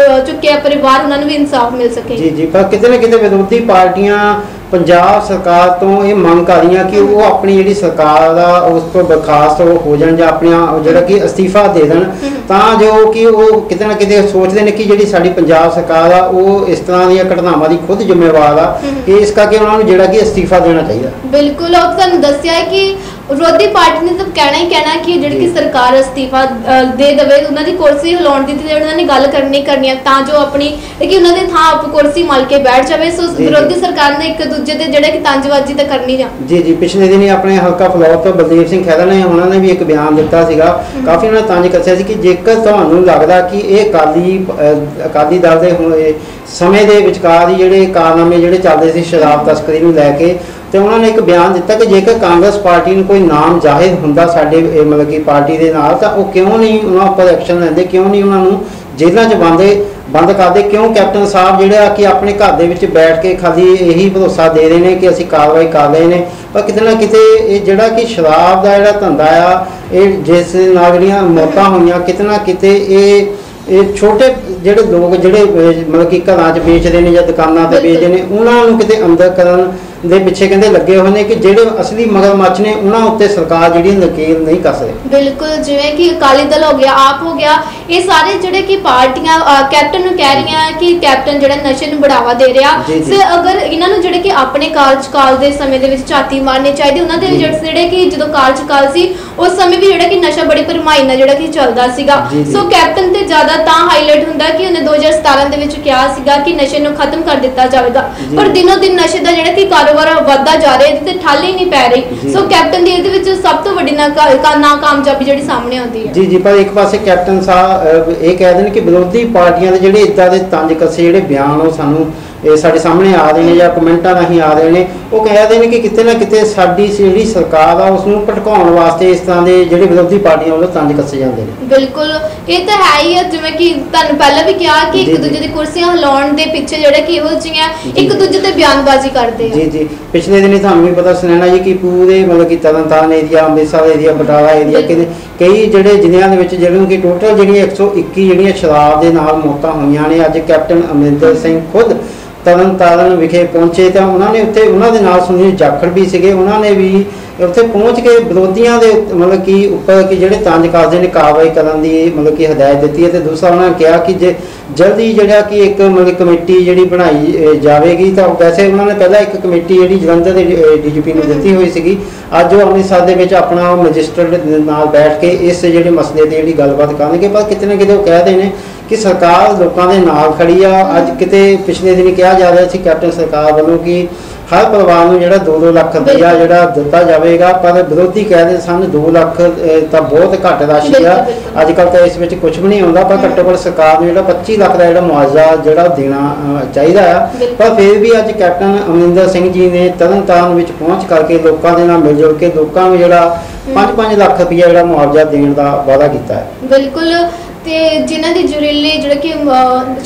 ਚੁੱਕੇ ਆ ਪਰਿਵਾਰ, ਉਹਨਾਂ ਨੂੰ ਵੀ ਇਨਸਾਫ ਮਿਲ ਸਕੇ। ਜੀ ਜੀ, ਪਰ ਕਿਤੇ ਨਾ ਕਿਤੇ ਵਿਰੋਧੀ ਪਾਰਟੀਆਂ ਪੰਜਾਬ ਸਰਕਾਰ ਤੋਂ ਇਹ ਮੰਗ ਕਰ ਰਹੀਆਂ ਕਿ ਉਹ ਆਪਣੀ ਜਿਹੜੀ ਸਰਕਾਰ ਦਾ ਉਸ ਤੋਂ ਬਰਖਾਸਤ ਹੋ ਜਾਣ ਜਾਂ ਆਪਣੀਆਂ ਜਿਹੜਾ ਕਿ ਅਸਤੀਫਾ ਦੇ ਦੇਣ, ਤਾਂ ਜੋ ਕਿ ਉਹ ਕਿਤੇ ਨਾ ਕਿਤੇ ਸੋਚਦੇ ਨੇ ਕਿ ਜਿਹੜੀ ਸਾਡੀ ਪੰਜਾਬ ਸਰਕਾਰ ਆ ਉਹ ਇਸ ਤਰ੍ਹਾਂ ਦੀਆਂ ਘਟਨਾਵਾਂ ਦੀ ਖੁਦ ਜ਼ਿੰਮੇਵਾਰ ਆ, ਕਿ ਇਸ ਕਰਕੇ ਉਹਨਾਂ ਨੂੰ ਜਿਹੜਾ ਕਿ ਅਸਤੀਫਾ ਦੇਣਾ ਚਾਹੀਦਾ। ਬਿਲਕੁਲ, ਉਹ ਤੁਹਾਨੂੰ ਦੱਸਿਆ ਹੈ ਕਿ ਵਿਰੋਧੀ ਪਾਰਟੀ ਨੇ ਤਾਂ ਕਹਿਣਾ ਹੀ ਕਹਿਣਾ ਕਿ ਜਿਹੜੀ ਕਿ ਸਰਕਾਰ ਅਸਤੀਫਾ ਦੇ ਦੇਵੇ, ਉਹਨਾਂ ਦੀ ਕੁਰਸੀ ਹਿਲਾਉਣ ਦੀ ਤੇ ਉਹਨਾਂ ਨੇ ਗੱਲ ਕਰਨੀ ਤਾਂ ਜੋ ਆਪਣੀ ਕਿ ਉਹਨਾਂ ਦੇ ਥਾਂ ਆਪ ਕੁਰਸੀ ਮਲ ਕੇ ਬੈਠ ਜਾਵੇ। ਸੋ ਵਿਰੋਧੀ ਸਰਕਾਰ ਨੇ ਇੱਕ ਦੂਜੇ ਤੇ ਜਿਹੜਾ ਕਿ ਤੰਜਬਾਜ਼ੀ ਤਾਂ ਕਰਨੀ ਨਾ। ਜੀ ਜੀ, ਪਿਛਲੇ ਦਿਨੀ ਆਪਣੇ ਹਲਕਾ ਫਲੌਰ ਤੋਂ ਬਲਦੇਵ ਸਿੰਘ ਖਹਿਰਾ ਨੇ ਉਹਨਾਂ ਨੇ ਵੀ ਇੱਕ ਬਿਆਨ ਦਿੱਤਾ ਸੀਗਾ, ਕਾਫੀ ਉਹਨਾਂ ਨੇ ਤੰਜ ਕੱਸਿਆ ਸੀ ਕਿ ਜੇਕਰ ਤੁਹਾਨੂੰ ਲੱਗਦਾ ਕਿ ਇਹ ਅਕਾਲੀ ਦਲ ਦੇ ਹੁਣ ਸਮੇਂ ਦੇ ਵਿਚਕਾਰ ਹੀ ਜਿਹੜੇ ਕਾਰਨਾਮੇ ਜਿਹੜੇ ਚੱਲਦੇ ਸੀ ਸ਼ਰਾਬ ਤਸਕਰੀ ਨੂੰ ਲੈ ਕੇ, ਤੇ ਉਹਨਾਂ ਨੇ ਇੱਕ ਬਿਆਨ ਦਿੱਤਾ ਕਿ ਜੇਕਰ ਕਾਂਗਰਸ ਪਾਰਟੀ ਨੂੰ ਕੋਈ ਨਾਮ ਜ਼ਾਹਿਰ ਹੁੰਦਾ ਸਾਡੇ ਮਤਲਬ ਕਿ ਪਾਰਟੀ ਦੇ ਨਾਲ, ਤਾਂ ਉਹ ਕਿਉਂ ਨਹੀਂ ਉਹਨਾਂ ਉੱਪਰ ਐਕਸ਼ਨ ਲੈਂਦੇ, ਕਿਉਂ ਨਹੀਂ ਉਹਨਾਂ ਨੂੰ ਜੇਲ੍ਹਾਂ 'ਚ ਬੰਦ ਕਰਦੇ, ਕਿਉਂ ਕੈਪਟਨ ਸਾਹਿਬ ਜਿਹੜੇ ਆ ਕਿ ਆਪਣੇ ਘਰ ਦੇ ਵਿੱਚ ਬੈਠ ਕੇ ਖਾਲੀ ਇਹੀ ਭਰੋਸਾ ਦੇ ਰਹੇ ਨੇ ਕਿ ਅਸੀਂ ਕਾਰਵਾਈ ਕਰ ਰਹੇ ਨੇ। ਪਰ ਕਿਤੇ ਨਾ ਕਿਤੇ ਇਹ ਜਿਹੜਾ ਕਿ ਸ਼ਰਾਬ ਦਾ ਜਿਹੜਾ ਧੰਦਾ ਆ, ਇਹ ਜਿਸ ਨਾਲ ਜਿਹੜੀਆਂ ਮੌਤਾਂ ਹੋਈਆਂ, ਕਿਤੇ ਨਾ ਕਿਤੇ ਇਹ ਛੋਟੇ ਜਿਹੜੇ ਲੋਕ ਜਿਹੜੇ ਮਤਲਬ ਕਿ ਘਰਾਂ 'ਚ ਵੇਚਦੇ ਨੇ ਜਾਂ ਦੁਕਾਨਾਂ ਤੇ ਵੇਚਦੇ ਨੇ, ਉਹਨਾਂ ਨੂੰ ਕਿਤੇ ਅੰਦਰ ਕਰਨ ਦੇ ਪਿੱਛੇ ਕਹਿੰਦੇ ਲੱਗੇ ਹੋਏ ਨੇ ਕਿ ਜਿਹੜੇ ਅਸਲੀ ਮਗਰਮੱਛ ਨੇ ਉਹਨਾਂ ਉੱਤੇ ਸਰਕਾਰ ਜਿਹੜੀ ਨਕੇਲ ਨਹੀਂ ਕਰ ਸਕਦੀ। ਬਿਲਕੁਲ, ਜਿਵੇਂ ਕਿ ਅਕਾਲੀ ਦਲ ਹੋ ਗਿਆ, ਆਪ ਹੋ ਗਿਆ, ਇਹ ਸਾਰੇ ਜਿਹੜੇ ਕਿ ਪਾਰਟੀਆਂ ਕੈਪਟਨ ਨੂੰ ਕਹਿ ਰਹੀਆਂ ਕਿ ਕੈਪਟਨ ਜਿਹੜਾ ਨਸ਼ੇ ਨੂੰ ਬੜਾਵਾ ਦੇ ਰਿਹਾ, ਤੇ ਅਗਰ ਇਹਨਾਂ ਨੂੰ ਜਿਹੜੇ ਕਿ ਆਪਣੇ ਕਾਰਜਕਾਲ ਦੇ ਸਮੇਂ ਦੇ ਵਿੱਚ ਝਾਤੀ ਮਾਰਨੀ ਚਾਹੀਦੀ। ਉਹਨਾਂ ਦੇ ਜਿਹੜੇ ਕਿ ਜਦੋਂ ਕਾਰਜਕਾਲ ਸੀ ਉਸ ਸਮੇਂ ਵੀ ਜਿਹੜਾ ਕਿ ਨਸ਼ਾ ਬੜੀ ਭਰਮਾਈ ਨਾਲ ਜਿਹੜਾ ਕਿ ਚੱਲਦਾ ਸੀਗਾ। ਸੋ ਕੈਪਟਨ ਤੇ ਜ਼ਿਆਦਾ ਤਾਂ ਹਾਈਲਾਈਟ ਹੁੰਦਾ ਕਿ ਉਹਨੇ 2017 ਦੇ ਵਿੱਚ ਕਿਹਾ ਸੀਗਾ ਕਿ ਨਸ਼ੇ ਨੂੰ ਖਤਮ ਕਰ ਦਿੱਤਾ ਜਾਵੇਗਾ, ਪਰ ਦਿਨੋਂ ਦਿਨ ਨਸ਼ੇ ਦਾ ਜਿਹੜਾ ਕਿ ਕਾਰੋਬਾਰ ਵੱਧਦਾ ਜਾ ਰਿਹਾ, ਇਹਦੇ ਤੇ ਠੱਲ ਹੀ ਨਹੀਂ ਪੈ ਰਹੀ। ਸੋ ਕੈਪਟਨ ਦੀ ਇਹਦੇ ਵਿੱਚ ਸਭ ਤੋਂ ਵੱਡੀ ਨਾਕਾਮਯਾਬੀ ਜਿਹੜੀ ਸਾਹਮਣੇ ਆਉਂਦੀ ਹੈ। ਜੀ, ਪਰ ਇੱਕ ਪਾਸੇ ਕੈਪਟਨ ਸਾਹਿਬ ਇਹ ਕਹਿ ਦੇਣ ਕਿ ਵਿਰੋਧੀ ਪਾਰਟੀਆਂ ਦੇ ਜਿਹੜੇ ਇਦਾਂ ਦੇ ਤੰਜ ਕੱਸੇ ਜਿਹੜੇ ਬਿਆਨ ਉਹ ਸਾਨੂੰ ਇਹ ਸਾਡੇ ਸਾਹਮਣੇ ਆ ਰਹੇ ਨੇ ਜਾਂ ਕਮੈਂਟਾਂ ਰਾਹੀਂ ਆ ਰਹੇ ਨੇ, ਉਹ ਕਹਿੰਦੇ ਨੇ ਕਿ ਕਿਤੇ ਨਾ ਕਿਤੇ ਸਾਡੀ ਜਿਹੜੀ ਸਰਕਾਰ ਆ ਉਸ ਨੂੰ ਭਟਕਾਉਣ ਵਾਸਤੇ ਇਸ ਤਰ੍ਹਾਂ ਦੇ ਜਿਹੜੇ ਵਿਰੋਧੀ ਪਾਰਟੀਆਂ ਵੱਲੋਂ ਤੰਜ ਕੱਸੇ ਜਾਂਦੇ ਨੇ। ਬਿਲਕੁਲ, ਇਹ ਤਾਂ ਹੈ ਹੀ ਹੈ। ਜਿਵੇਂ ਕਿ ਤੁਹਾਨੂੰ ਪਹਿਲਾਂ ਵੀ ਕਿਹਾ ਕਿ ਇੱਕ ਦੂਜੇ ਦੀ ਕੁਰਸੀਆਂ ਹਿਲਾਉਣ ਦੇ ਪਿੱਛੇ ਜਿਹੜੇ ਕਿ ਇਹੋ ਜਿਹੀਆਂ ਇੱਕ ਦੂਜੇ ਤੇ ਬਿਆਨਬਾਜ਼ੀ ਕਰਦੇ ਆ। ਜੀ, ਪਿਛਲੇ ਦਿਨੀ ਤੁਹਾਨੂੰ ਵੀ ਪਤਾ ਸੁਣਿਆ ਜੀ ਕਿ ਪੂਰੇ ਮਤਲਬ ਕਿ Tarn Taran area, Amritsar area, Batala area, ਕਈ ਜਿਹੜੇ ਜ਼ਿਲ੍ਹਿਆਂ ਦੇ ਵਿੱਚ ਜਿਹੜੀਆਂ ਕਿ ਟੋਟਲ ਜਿਹੜੀਆਂ 121 ਜਿਹੜੀਆਂ ਸ਼ਰਾਬ ਦੇ ਨਾਲ ਮੌਤਾਂ ਹੋਈਆਂ ਨੇ। ਅੱਜ ਕੈਪਟਨ ਅਮਰਿੰਦਰ ਸਿੰਘ ਖੁਦ ਤਰਨਤਾਰਨ ਵਿਖੇ ਪਹੁੰਚੇ ਤਾਂ ਉਹਨਾਂ ਨੇ ਉੱਥੇ ਉਹਨਾਂ ਦੇ ਨਾਲ ਸੁਨੀਲ ਜਾਖੜ ਵੀ ਸੀਗੇ। ਉਹਨਾਂ ਨੇ ਵੀ ਉੱਥੇ ਪਹੁੰਚ ਕੇ ਵਿਰੋਧੀਆਂ ਦੇ ਮਤਲਬ ਕਿ ਉੱਪਰ ਕਿ ਜਿਹੜੇ ਤੰਜ ਕਰਦੇ ਨੇ ਕਾਰਵਾਈ ਕਰਨ ਦੀ ਮਤਲਬ ਕਿ ਹਦਾਇਤ ਦਿੱਤੀ ਹੈ। ਤੇ ਦੂਸਰਾ ਉਹਨਾਂ ਨੇ ਕਿਹਾ ਕਿ ਜੇ ਜਲਦੀ ਜਿਹੜਾ ਕਿ ਇੱਕ ਮਤਲਬ ਕਮੇਟੀ ਜਿਹੜੀ ਬਣਾਈ ਜਾਵੇਗੀ। ਤਾਂ ਵੈਸੇ ਉਹਨਾਂ ਨੇ ਪਹਿਲਾਂ ਇੱਕ ਕਮੇਟੀ ਜਿਹੜੀ ਜਲੰਧਰ ਦੇ DGP ਨੂੰ ਦਿੱਤੀ ਹੋਈ ਸੀਗੀ। ਅੱਜ ਉਹ ਅੰਮ੍ਰਿਤਸਰ ਦੇ ਵਿੱਚ ਆਪਣਾ ਮੈਜਿਸਟਰੇਟ ਦੇ ਨਾਲ ਬੈਠ ਕੇ ਇਸ ਜਿਹੜੇ ਮਸਲੇ ਤੇ ਜਿਹੜੀ ਗੱਲਬਾਤ ਕਰਨਗੇ। ਪਰ ਕਿਤੇ ਨਾ ਕਿਤੇ ਉਹ ਕਹਿ ਰਹੇ ਨੇ ਕਿ ਸਰਕਾਰ ਲੋਕਾਂ ਦੇ ਨਾਲ ਖੜੀ ਆ। ਅੱਜ ਕਿਤੇ ਪਿਛਲੇ ਦਿਨ ਕਿਹਾ ਜਾ ਰਿਹਾ ਸੀ ਕੈਪਟਨ ਸਰਕਾਰ ਵੱਲੋਂ ਕਿ ਹਰ ਪਰਿਵਾਰ ਨੂੰ ਜਿਹੜਾ 2-2 ਲੱਖ ਰੁਪਇਆ ਜਿਹੜਾ ਦਿੱਤਾ ਜਾਵੇਗਾ। ਪਰ ਵਿਰੋਧੀ ਕਹਿੰਦੇ ਸਨ 2 ਲੱਖ ਤਾਂ ਬਹੁਤ ਘੱਟ ਰਾਸ਼ੀ ਆ। ਅੱਜ ਕੱਲ੍ਹ ਤਾਂ ਇਸ ਵਿੱਚ ਕੁਝ ਵੀ ਨਹੀਂ ਆਉਂਦਾ। ਪਰ ਘੱਟੋ ਘੱਟ ਸਰਕਾਰ ਨੂੰ ਜਿਹੜਾ 25 ਲੱਖ ਦਾ ਜਿਹੜਾ ਮੁਆਵਜ਼ਾ ਜਿਹੜਾ ਦੇਣਾ ਚਾਹੀਦਾ ਆ। ਪਰ ਫਿਰ ਵੀ ਅੱਜ ਕੈਪਟਨ ਅਮਰਿੰਦਰ ਸਿੰਘ ਜੀ ਨੇ ਤਰਨਤਾਰਨ ਵਿੱਚ ਪਹੁੰਚ ਕਰਕੇ ਲੋਕਾਂ ਦੇ ਨਾਲ ਮਿਲ ਜੁਲ ਕੇ ਲੋਕਾਂ ਨੂੰ ਜਿਹੜਾ 5-5 ਲੱਖ ਰੁਪਇਆ ਜਿਹੜਾ ਮੁਆਵਜ਼ਾ ਦੇਣ ਦਾ ਵਾਅਦਾ ਕੀਤਾ ਹੈ। ਬਿਲਕੁਲ। ਤੇ ਜਿਨ੍ਹਾਂ ਦੀ ਜ਼ਹਿਰੀਲੀ ਜਿਹੜਾ ਕਿ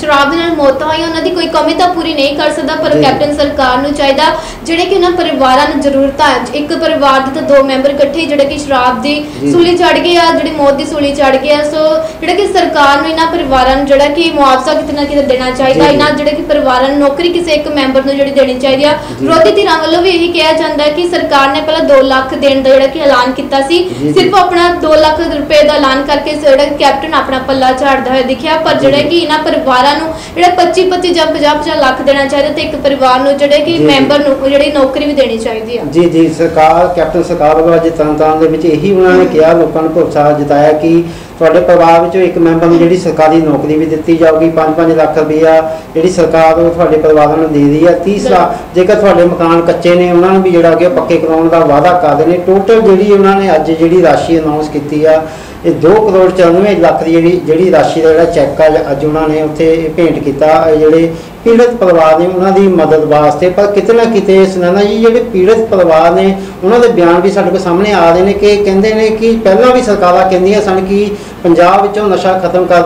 ਸ਼ਰਾਬ ਦੇ ਨਾਲ ਮੌਤਾਂ ਹੋਈਆਂ ਉਹਨਾਂ ਦੀ ਕੋਈ ਕਮੀ ਤਾਂ ਪੂਰੀ ਨਹੀਂ ਕਰ ਸਕਦਾ। ਪਰ ਕੈਪਟਨ ਸਰਕਾਰ ਨੂੰ ਚਾਹੀਦਾ ਜਿਹੜੇ ਕਿ ਉਹਨਾਂ ਪਰਿਵਾਰਾਂ ਨੂੰ ਜ਼ਰੂਰਤਾਂ ਇੱਕ ਪਰਿਵਾਰ ਦੇ ਤਾਂ 2 ਮੈਂਬਰ ਇਕੱਠੇ ਜਿਹੜੇ ਕਿ ਸ਼ਰਾਬ ਦੀ ਸੂਲੀ ਚੜ ਗਏ ਆ, ਜਿਹੜੀ ਮੌਤ ਦੀ ਸੂਲੀ ਚੜ ਗਏ ਆ। ਸੋ ਜਿਹੜਾ ਕਿ ਸਰਕਾਰ ਨੂੰ ਇਹਨਾਂ ਪਰਿਵਾਰਾਂ ਨੂੰ ਜਿਹੜਾ ਕਿ ਮੁਆਵਜ਼ਾ ਕਿਤੇ ਨਾ ਕਿਤੇ ਦੇਣਾ ਚਾਹੀਦਾ। ਇਹਨਾਂ ਜਿਹੜੇ ਕਿ ਪਰਿਵਾਰਾਂ ਨੂੰ ਨੌਕਰੀ ਕਿਸੇ ਇੱਕ ਮੈਂਬਰ ਨੂੰ ਜਿਹੜੀ ਦੇਣੀ ਚਾਹੀਦੀ ਆ। ਵਿਰੋਧੀ ਧਿਰਾਂ ਵੱਲੋਂ ਵੀ ਇਹੀ ਕਿਹਾ ਜਾਂਦਾ ਹੈ ਕਿ ਸਰਕਾਰ ਨੇ ਪਹਿਲਾਂ 2 ਲੱਖ ਦੇਣ ਦਾ ਜਿਹੜਾ ਕਿ ਐਲਾਨ ਕੀਤਾ ਸੀ। ਸਿਰਫ ਆਪਣਾ 2 ਲੱਖ ਰੁਪਏ ਦਾ ਐਲਾਨ ਕਰਕੇ ਜਿਹੜਾ ਕੈਪਟਨ ਆਪਣਾ ਪੱਲਾ ਝਾੜਦਾ ਹੋਇਆ ਦਿਖਿਆ। ਪਰ ਜਿਹੜੇ ਕਿ ਇਹਨਾਂ ਪਰਿਵਾਰਾਂ ਨੂੰ ਜਿਹੜਾ 25-25 ਜਾਂ 50-50 ਲੱਖ ਦੇਣਾ ਚਾਹੀਦਾ ਤੇ ਇੱਕ ਪਰਿਵਾਰ ਨੂੰ ਜਿਹੜੇ ਕਿ ਮੈਂਬਰ ਨੂੰ ਜਿਹੜੀ ਨੌਕਰੀ ਵੀ ਦੇਣੀ ਚਾਹੀਦੀ ਆ। ਜੀ ਸਰਕਾਰ ਕੈਪਟਨ ਸਰਕਾਰ ਵੱਲੋਂ ਅੱਜ ਤਰਨਤਾਰਨ ਦੇ ਵਿੱਚ ਇਹੀ ਉਹਨਾਂ ਨੇ ਕਿਹਾ, ਲੋਕਾਂ ਨੂੰ ਭਰੋਸਾ ਜਤਾਇਆ ਕਿ ਤੁਹਾਡੇ ਪਰਿਵਾਰ ਵਿੱਚੋਂ ਇੱਕ ਮੈਂਬਰ ਨੂੰ ਜਿਹੜੀ ਸਰਕਾਰੀ ਨੌਕਰੀ ਵੀ ਦਿੱਤੀ ਜਾਊਗੀ। 5-5 ਲੱਖ ਰੁਪਇਆ ਜਿਹੜੀ ਸਰਕਾਰ ਉਹ ਤੁਹਾਡੇ ਪਰਿਵਾਰਾਂ ਨੂੰ ਦੇ ਰਹੀ ਹੈ। ਤੀਸਰਾ, ਜੇਕਰ ਤੁਹਾਡੇ ਮਕਾਨ ਕੱਚੇ ਨੇ ਉਹਨਾਂ ਨੂੰ ਵੀ ਜਿਹੜਾ ਕਿ ਪੱਕੇ ਕਰਾਉਣ ਦਾ ਵਾਅਦਾ ਕਰਦੇ ਨੇ। ਟੋਟਲ ਜਿਹੜੀ ਉਹਨਾਂ ਨੇ ਅੱਜ ਜਿਹੜੀ ਰਾਸ਼ੀ ਅਨਾਉਂਸ ਕੀਤੀ ਆ ਇਹ 2 ਕਰੋੜ 94 ਲੱਖ ਦੀ ਜਿਹੜੀ ਰਾਸ਼ੀ ਦਾ ਜਿਹੜਾ ਚੈੱਕ ਆ ਅੱਜ ਉਹਨਾਂ ਨੇ ਉੱਥੇ ਭੇਂਟ ਕੀਤਾ ਜਿਹੜੇ ਪੀੜਤ ਪਰਿਵਾਰ ਨੇ ਉਹਨਾਂ ਦੀ ਮਦਦ ਵਾਸਤੇ। ਪਰ ਕਿਤੇ ਨਾ ਕਿਤੇ ਸੁਨੈਨਾ ਜੀ ਜਿਹੜੇ ਪੀੜਤ ਪਰਿਵਾਰ ਨੇ ਉਹਨਾਂ ਦੇ ਬਿਆਨ ਵੀ ਸਾਡੇ ਕੋਲ ਸਾਹਮਣੇ ਆ ਰਹੇ ਨੇ ਕਿ ਕਹਿੰਦੇ ਨੇ ਕਿ ਪਹਿਲਾਂ ਵੀ ਸਰਕਾਰਾਂ ਕਹਿੰਦੀਆਂ ਸਨ ਕਿ ਪੰਜਾਬ ਵਿੱਚੋਂ ਨਸ਼ਾ ਖਤਮ ਕਰ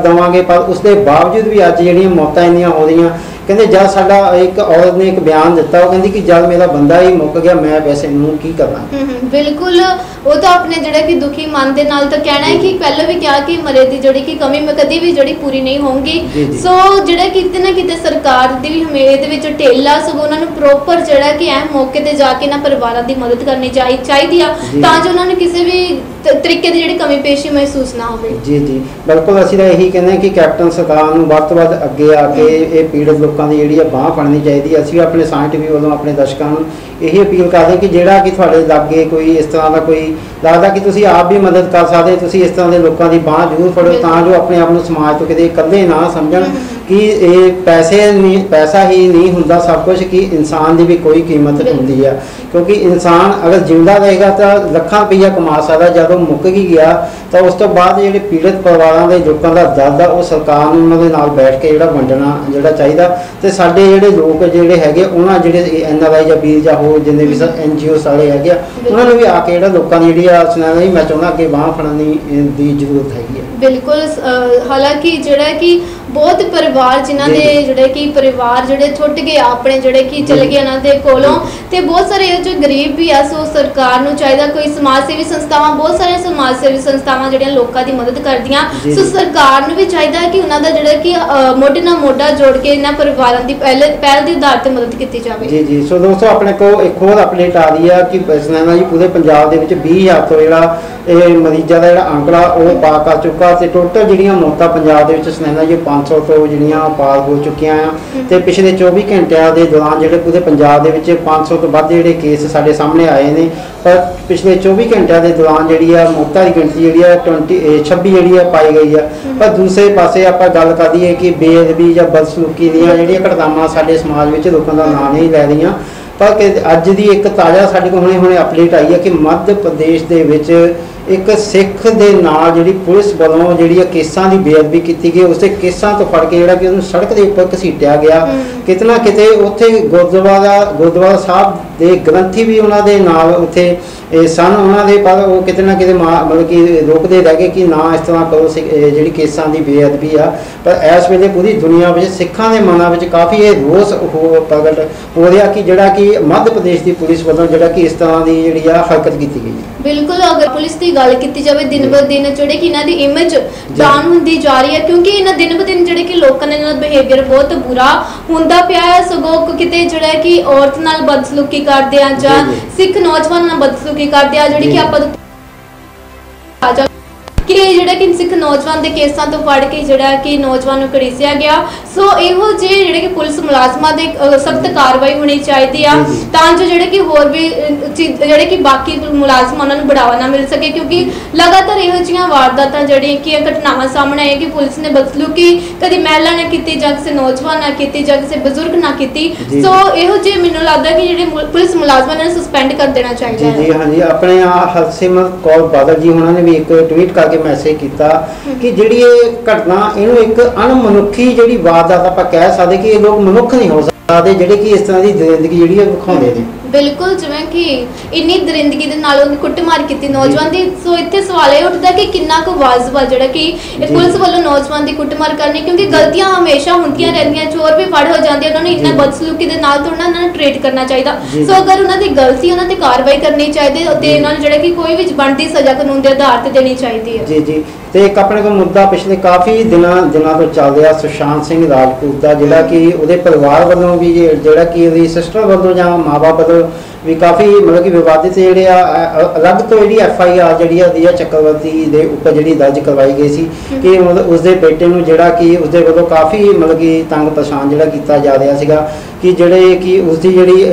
ਦੇਵਾਂਗੇ। ਪਰ ਉਸ ਦੇ ਬਾਵਜੂਦ ਵੀ ਅੱਜ ਜਿਹੜੀਆਂ ਮੌਤਾਂ ਇੰਨੀਆਂ ਹੋ ਰਹੀਆਂ। ਕਹਿੰਦੇ ਜਦ ਸਾਡਾ ਇੱਕ ਔਰਤ ਨੇ ਇੱਕ ਬਿਆਨ ਦਿੱਤਾ, ਉਹ ਕਹਿੰਦੀ ਕਿ ਜਦ ਮੇਰਾ ਬੰਦਾ ਹੀ ਮੁੱਕ ਗਿਆ ਮੈਂ ਵੈਸੇ ਨੂੰ ਕੀ ਕਰਨਾ। ਬਿਲਕੁਲ। ਉਹ ਤਾਂ ਆਪਣੇ ਜਿਹੜੇ ਕਿ ਦੁਖੀ ਮਨ ਦੇ ਨਾਲ ਤਾਂ ਕਹਿਣਾ ਹੈ ਕਿ ਪਹਿਲਾਂ ਵੀ ਕਿਹਾ ਕਿ ਮਰੇ ਦੀ ਜਿਹੜੀ ਕਿ ਕਮੀ ਕਦੀ ਵੀ ਜਿਹੜੀ ਪੂਰੀ ਨਹੀਂ ਹੋਊਗੀ। ਸੋ ਜਿਹੜਾ ਕਿਤੇ ਨਾ ਕਿਤੇ ਸਰਕਾਰ ਦੀ ਵੀ ਹਮੇਸ਼ਾ ਦੇ ਵਿੱਚ ਢਿੱਲਾ, ਸਗੋਂ ਉਹਨਾਂ ਨੂੰ ਪ੍ਰੋਪਰ ਜਿਹੜਾ ਕਿ ਐ ਮੌਕੇ ਤੇ ਜਾ ਕੇ ਨਾ ਪਰਿਵਾਰਾਂ ਦੀ ਮਦਦ ਕਰਨੀ ਚਾਹੀਦੀ ਆ ਤਾਂ ਜੋ ਉਹਨਾਂ ਨੂੰ ਕਿਸੇ ਵੀ ਤਰੀਕੇ ਦੀ ਜਿਹੜੀ ਕਮੀ ਪੇਸ਼ੀ ਮਹਿਸੂਸ ਨਾ ਹੋਵੇ। ਜੀ ਬਿਲਕੁਲ। ਅਸੀਂ ਤਾਂ ਇਹੀ ਕਹਿੰਦੇ ਹਾਂ ਕਿ ਕੈਪਟਨ ਸਰਕਾਰ ਨੂੰ ਵੱਧ ਤੋਂ ਵੱਧ ਅੱਗੇ ਆ ਕੇ ਇਹ ਪੀੜਤ ਲੋਕਾਂ ਦੀ ਜਿਹੜੀ ਆ ਬਾਂਹ ਫੜਨੀ ਚਾਹੀਦੀ ਹੈ। ਅਸੀਂ ਆਪਣੇ ਸਾਇੰਸ ਟੀਵੀ ਵੱਲੋਂ ਆਪਣੇ ਦਰਸ਼ਕਾਂ ਨੂੰ ਇਹੀ ਅਪੀਲ ਕਰਦੇ ਕਿ ਜਿਹੜਾ ਕਿ ਤੁਹਾਡੇ ਲਾਗੇ ਕੋਈ ਇਸ ਤਰ੍ਹਾਂ ਦਾ ਕੋਈ ਲੱਗਦਾ ਕਿ ਤੁਸੀਂ ਆਪ ਵੀ ਮਦਦ ਕਰ ਸਕਦੇ, ਤੁਸੀਂ ਇਸ ਤਰ੍ਹਾਂ ਦੇ ਲੋਕਾਂ ਦੀ ਬਾਂਹ ਜ਼ਰੂਰ ਫੜੋ ਤਾਂ ਜੋ ਆਪਣੇ ਆਪ ਨੂੰ ਸਮਾਜ ਤੋਂ ਕਿਤੇ ਇਕੱਲੇ ਨਾ ਸਮਝਣ ਕਿ ਇਹ ਪੈਸਾ ਹੀ ਨਹੀਂ ਹੁੰਦਾ ਸਭ ਕੁਝ, ਕਿ ਇਨਸਾਨ ਦੀ ਵੀ ਕੋਈ ਕੀਮਤ ਹੁੰਦੀ ਆ। ਕਿਉਂਕਿ ਇਨਸਾਨ ਅਗਰ ਜਿੰਦਾ ਰਹੇਗਾ ਤਾਂ ਲੱਖਾਂ ਰੁਪਈਆ ਕਮਾ ਸਕਦਾ। ਜਦੋਂ ਮੁੱਕ ਹੀ ਗਿਆ ਤਾਂ ਉਸ ਤੋਂ ਬਾਅਦ ਜਿਹੜੇ ਪੀੜਤ ਪਰਿਵਾਰਾਂ ਦੇ ਲੋਕਾਂ ਦਾ ਦਰਦ ਆ ਉਹ ਸਰਕਾਰ ਨੂੰ ਉਹਨਾਂ ਦੇ ਨਾਲ ਬੈਠ ਕੇ ਜਿਹੜਾ ਵੰਡਣਾ ਜਿਹੜਾ ਚਾਹੀਦਾ। ਤੇ ਸਾਡੇ ਜਿਹੜੇ ਲੋਕ ਜਿਹੜੇ ਹੈਗੇ ਉਹਨਾਂ ਜਿਹੜੇ NRI ਜਾਂ ਵੀਰ ਜਾਂ ਹੋਰ ਜਿੰਨੇ ਵੀ NGO ਵਾਲੇ ਹੈਗੇ ਆ ਉਹਨਾਂ ਨੂੰ ਵੀ ਆ ਕੇ ਜਿਹੜਾ ਲੋਕਾਂ ਦੀ ਜਿਹੜੀ ਆ ਸੁਣਾਉਣਾ ਮੈਂ ਚਾਹੁੰਦਾ ਅੱਗੇ ਬਾਂਹ ਫੜਨ ਦੀ ਜ਼ਰੂਰਤ ਹੈਗੀ ਹੈ। ਬਿਲਕੁਲ। ਹਾਲਾਂਕਿ ਜਿਹੜਾ ਕਿ ਬਹੁਤ ਪਰਿਵਾਰ ਜਿਨ੍ਹਾਂ ਦੇ ਜਿਹੜੇ ਕਿ ਪਰਿਵਾਰ ਜਿਹੜੇ ਛੁੱਟ ਗਏ ਆਪਣੇ ਜਿਹੜੇ ਕਿ ਚਲੇ ਗਏ ਉਹਨਾਂ ਦੇ ਕੋਲੋਂ ਤੇ ਬਹੁਤ ਸਾਰੇ ਜੋ ਗਰੀਬ ਵੀ ਆ। ਸੋ ਸਰਕਾਰ ਨੂੰ ਚਾਹੀਦਾ ਕੋਈ ਸਮਾਜ ਸੇਵੀ ਸੰਸਥਾਵਾਂ, ਬਹੁਤ ਸਾਰੀਆਂ ਸਮਾਜ ਸੇਵੀ ਸੰਸਥਾਵਾਂ ਜਿਹੜੀਆਂ ਲੋਕਾਂ ਦੀ ਮਦਦ ਕਰਦੀਆਂ। ਸੋ ਸਰਕਾਰ ਨੂੰ ਵੀ ਚਾਹੀਦਾ ਕਿ ਉਹਨਾਂ ਦਾ ਜਿਹੜਾ ਕਿ ਮੋਢੇ ਨਾਲ ਮੋਢਾ ਜੋੜ ਕੇ ਇਹਨਾਂ ਪਰਿਵਾਰਾਂ ਦੀ ਪਹਿਲ ਦੇ ਆਧਾਰ ਤੇ ਮਦਦ ਕੀਤੀ ਜਾਵੇ। ਜੀ ਸੋ ਦੋਸਤੋ ਆਪਣੇ ਕੋਲ ਇੱਕ ਹੋਰ ਅਪਡੇਟ ਆ ਰਹੀ ਆ ਕਿ ਸੁਨੈਨਾ ਜੀ ਪੂਰੇ ਪੰਜਾਬ ਦੇ ਵਿੱਚ 20,000 ਤੋਂ ਜਿਹੜਾ ਇਹ ਮਰੀਜ਼ਾਂ ਦਾ ਜਿਹੜਾ ਅੰਕੜਾ ਉਹ ਪਾਰ ਕਰ ਚੁੱਕਾ ਤੇ ਟੋਟਲ ਜਿਹੜੀਆਂ ਮੌਤਾਂ ਪੰਜਾਬ ਦੇ ਵਿੱਚ ਸੁਨੈਨਾ ਜੀ 500 ਤੋਂ ਜਿਹੜੀਆਂ ਪਾਰ ਹੋ ਚੁੱਕੀਆਂ ਆ। ਤੇ ਪਿਛਲੇ 24 ਘੰਟਿਆਂ ਦੇ ਦੌਰਾਨ ਜਿਹੜੇ ਪੂਰੇ ਪੰਜਾਬ ਦੇ ਵਿੱਚ 500 ਤੋਂ ਵੱਧ ਜਿਹੜੇ ਕੇਸ ਸਾਡੇ ਸਾਹਮਣੇ ਆਏ ਨੇ। ਪਰ ਪਿਛਲੇ 24 ਘੰਟਿਆਂ ਦੇ ਦੌਰਾਨ ਜਿਹੜੀ ਆ ਮੌਤਾਂ ਦੀ ਗਿਣਤੀ ਜਿਹੜੀ ਆ 26 ਜਿਹੜੀ ਆ ਪਾਈ ਗਈ ਆ। ਪਰ ਦੂਸਰੇ ਪਾਸੇ ਆਪਾਂ ਗੱਲ ਕਰ ਦਈਏ ਕਿ ਬੇਅਦਬੀ ਜਾਂ ਬਦਸਲੂਕੀ ਦੀਆਂ ਜਿਹੜੀਆਂ ਘਟਨਾਵਾਂ ਸਾਡੇ ਸਮਾਜ ਵਿੱਚ ਲੋਕਾਂ ਦਾ ਨਾਂ ਨਹੀਂ ਲੈ ਰਹੀਆਂ। ਪਰ ਅੱਜ ਦੀ ਇੱਕ ਤਾਜ਼ਾ ਸਾਡੇ ਕੋਲ ਹੁਣੇ ਅਪਡੇਟ ਆਈ ਹੈ ਕਿ ਮੱਧ ਪ੍ਰਦੇਸ਼ ਦੇ ਵਿੱਚ ਇੱਕ ਸਿੱਖ ਦੇ ਨਾਲ ਜਿਹੜੀ ਪੁਲਿਸ ਵੱਲੋਂ ਜਿਹੜੀ ਕੇਸਾਂ ਦੀ ਬੇਅਦਬੀ ਕੀਤੀ ਗਈ, ਉਸੇ ਕੇਸਾਂ ਤੋਂ ਫੜ ਕੇ ਜਿਹੜਾ ਕਿ ਉਹਨੂੰ ਸੜਕ ਦੇ ਉੱਪਰ ਘਸੀਟਿਆ ਗਿਆ। ਕਿਤੇ ਨਾ ਕਿਤੇ ਉੱਥੇ ਗੁਰਦੁਆਰਾ ਸਾਹਿਬ ਦੇ ਗ੍ਰੰਥੀ ਵੀ ਉਹਨਾਂ ਦੇ ਨਾਲ ਉੱਥੇ ਸਨ ਉਹਨਾਂ ਦੇ, ਪਰ ਉਹ ਕਿਤੇ ਨਾ ਕਿਤੇ ਮਤਲਬ ਕਿ ਰੋਕਦੇ ਰਹਿ ਗਏ ਕਿ ਨਾ ਇਸ ਤਰ੍ਹਾਂ ਕਰੋ, ਜਿਹੜੀ ਕੇਸਾਂ ਦੀ ਬੇਅਦਬੀ ਆ। ਪਰ ਇਸ ਵੇਲੇ ਪੂਰੀ ਦੁਨੀਆ ਵਿੱਚ ਸਿੱਖਾਂ ਦੇ ਮਨਾਂ ਵਿੱਚ ਕਾਫੀ ਇਹ ਰੋਸ ਪ੍ਰਗਟ ਹੋ ਰਿਹਾ ਕਿ ਜਿਹੜਾ ਕਿ ਮੱਧ ਪ੍ਰਦੇਸ਼ ਦੀ ਪੁਲਿਸ ਵੱਲੋਂ ਜਿਹੜਾ ਕਿ ਇਸ ਤਰ੍ਹਾਂ ਦੀ ਜਿਹੜੀ ਆ ਹਰਕਤ ਕੀਤੀ ਗਈ ਹੈ। ਬਿਲਕੁਲ, ਅਗਰ ਪੁਲਿਸ ਦੀ ਗੱਲ ਕੀਤੀ ਜਾਵੇ ਦਿਨ ਬ ਦਿਨ ਜਿਹੜੇ ਕਿ ਇਹਨਾਂ ਦੀ ਇਮੇਜ ਡਾਊਨ ਹੁੰਦੀ ਜਾ ਰਹੀ ਹੈ, ਕਿਉਂਕਿ ਇਹਨਾਂ ਦਿਨ ਬ ਦਿਨ ਜਿਹੜੇ ਕਿ ਲੋਕਾਂ ਦੇ ਨਾਲ ਬਿਹੇਵੀਅਰ ਬਹੁਤ ਬੁਰਾ ਹੁੰਦਾ ਪਿਆ ਹੈ। ਸਗੋਂ ਕਿਤੇ ਜਿਹੜਾ ਕਿ ਔਰਤ ਨਾਲ ਬਦਸਲੂਕੀ ਕਰਦੇ ਆ ਜਾਂ ਸਿੱਖ ਨੌਜਵਾਨ ਨਾਲ ਬਦਸਲੂਕੀ ਕਰਦੇ ਆ, ਜਿਹੜੀ ਕਿ ਆਪਾਂ ਕਿ ਜਿਹੜਾ ਕਿ ਸਿੱਖ ਨੌਜਵਾਨ ਦੇ ਕੇਸਾਂ ਤੋਂ ਫੜ ਕੇ ਜਿਹੜਾ ਕਿ ਨੌਜਵਾਨ ਨੂੰ ਘੜੀਸਿਆ ਗਿਆ। ਸੋ ਇਹੋ ਜਿਹੇ ਜਿਹੜੇ ਕਿ ਪੁਲਿਸ ਮੁਲਾਜ਼ਮਾਂ ਦੇ ਸਖਤ ਕਾਰਵਾਈ ਹੋਣੀ ਚਾਹੀਦੀ ਆ, ਤਾਂ ਜੋ ਜਿਹੜੇ ਕਿ ਹੋਰ ਵੀ ਜਿਹੜੇ ਕਿ ਬਾਕੀ ਮੁਲਾਜ਼ਮ ਉਹਨਾਂ ਨੂੰ ਬੜਾਵਾ ਨਾ ਮਿਲ ਸਕੇ, ਕਿਉਂਕਿ ਲਗਾਤਾਰ ਇਹੋ ਜਿਹੀਆਂ ਵਾਰਦਾਤਾਂ ਜਿਹੜੀਆਂ ਕਿ ਘਟਨਾਵਾਂ ਸਾਹਮਣੇ ਆਈਆਂ ਕਿ ਪੁਲਿਸ ਨੇ ਬਦਸਲੂਕੀ ਕਦੀ ਮਹਿਲਾ ਨਾਲ ਕੀਤੀ ਜਾਂ ਕਿਸੇ ਨੌਜਵਾਨ ਨਾਲ ਕੀਤੀ ਜਾਂ ਕਿਸੇ ਬਜ਼ੁਰਗ ਨਾਲ ਕੀਤੀ। ਸੋ ਇਹੋ ਜਿਹੇ ਮੈਨੂੰ ਲੱਗਦਾ ਕਿ ਜਿਹੜੇ ਪੁਲਿਸ ਮੁਲਾਜ਼ਮਾਂ ਨੂੰ ਸਸਪੈਂਡ ਕਰ ਦੇਣਾ ਚਾਹੀਦਾ ਹੈ। ਜੀ ਹਾਂਜੀ, ਆਪਣੇ ਹਰਸਿਮਰਤ ਕੌਰ ਬਾਦਲ ਜੀ ਉਹਨਾਂ ਨੇ ਵੀ ਇੱਕ ਟਵੀਟ ਕਰਕੇ ਮੈਸੇਜ ਕੀਤਾ ਕਿ ਜਿਹੜੀ ਇਹ ਘਟਨਾ ਇਹਨੂੰ ਇੱਕ ਅਣਮਨੁੱਖੀ ਜਿਹੜੀ ਵਾਰਦਾਤ ਆਪਾਂ ਕਹਿ ਸਕਦੇ ਕਿ ਇਹ ਲੋਕ ਮਨੁੱਖ ਨਹੀਂ ਹੋ ਸਕਦੇ ਜਿਹੜੇ ਕਿ ਇਸ ਤਰ੍ਹਾਂ ਦੀ ਜ਼ਿੰਦਗੀ ਜਿਹੜੀ ਉਹ ਵਿਖਾਉਂਦੇ ਨੇ। ਬਿਲਕੁਲ, ਜਿਵੇਂ ਕਿ ਇੰਨੀ ਦਰਿੰਦਗੀ ਦੇ ਨਾਲ ਉਹਨੇ ਕੁੱਟਮਾਰ ਕੀਤੀ ਨੌਜਵਾਨ ਦੀ। ਸੋ ਇੱਥੇ ਸਵਾਲ ਇਹ ਉੱਠਦਾ ਕਿ ਕਿੰਨਾ ਕੁ ਵਾਜਬ ਆ ਜਿਹੜਾ ਕਿ ਪੁਲਿਸ ਵੱਲੋਂ ਨੌਜਵਾਨ ਦੀ ਕੁੱਟਮਾਰ ਕਰਨੀ, ਕਿਉਂਕਿ ਗਲਤੀਆਂ ਹਮੇਸ਼ਾ ਹੁੰਦੀਆਂ ਰਹਿੰਦੀਆਂ, ਚੋਰ ਵੀ ਫੜ ਹੋ ਜਾਂਦੇ, ਉਹਨਾਂ ਨੂੰ ਇੰਨਾ ਬਦਸਲੂਕੀ ਦੇ ਨਾਲ ਤੋਂ ਉਹਨਾਂ ਨੂੰ ਟ੍ਰੀਟ ਕਰਨਾ ਚਾਹੀਦਾ। ਸੋ ਅਗਰ ਉਹਨਾਂ ਦੀ ਗਲਤੀ ਉਹਨਾਂ ਤੇ ਕਾਰਵਾਈ ਕਰਨੀ ਚਾਹੀਦੀ ਤੇ ਉਹਨਾਂ ਨੂੰ ਜਿਹੜਾ ਕਿ ਕੋਈ ਵੀ ਬਣਦੀ ਸਜ਼ਾ ਕਾਨੂੰਨ ਦੇ ਆਧਾਰ ਤੇ ਦੇਣੀ ਚਾਹੀਦੀ ਹੈ। ਜੀ ਜੀ, ਤੇ ਇੱਕ ਆਪਣੇ ਕੋਲ ਮੁੱਦਾ ਪਿਛਲੇ ਕਾਫੀ ਦਿਨਾਂ ਤੋਂ ਚੱਲ ਰਿਹਾ ਸੁਸ਼ਾਂਤ ਸਿੰਘ ਰਾਜਪੂਤ ਦਾ, ਜਿਹੜਾ ਕਿ ਉਹਦੇ ਪਰਿਵਾਰ ਵੱਲੋਂ ਵੀ ਜਿਹੜਾ ਕਿ ਉਹਦੀ ਸਿਸਟਰ ਵੱਲੋਂ ਜਾਂ ਮਾਂ-ਬਾਪ ਵੱਲੋਂ ਵੀ ਕਾਫੀ ਮਤਲਬ ਕਿ ਵਿਵਾਦਿਤ ਜਿਹੜੇ ਆ ਅਲੱਗ ਤੋਂ ਜਿਹੜੀ FIR ਜਿਹੜੀ ਆ ਦੀਆ ਚੱਕਰਵਰਤੀ ਦੇ ਉੱਪਰ ਜਿਹੜੀ ਦਰਜ ਕਰਵਾਈ ਗਈ ਸੀ ਕਿ ਉਸਦੇ ਬੇਟੇ ਨੂੰ ਜਿਹੜਾ ਕਿ ਉਸਦੇ ਵੱਲੋਂ ਕਾਫੀ ਮਤਲਬ ਕਿ ਤੰਗ ਪਰੇਸ਼ਾਨ ਜਿਹੜਾ ਕੀਤਾ ਜਾ ਰਿਹਾ ਸੀਗਾ ਕਿ ਜਿਹੜੇ ਕਿ ਉਸਦੀ ਜਿਹੜੀ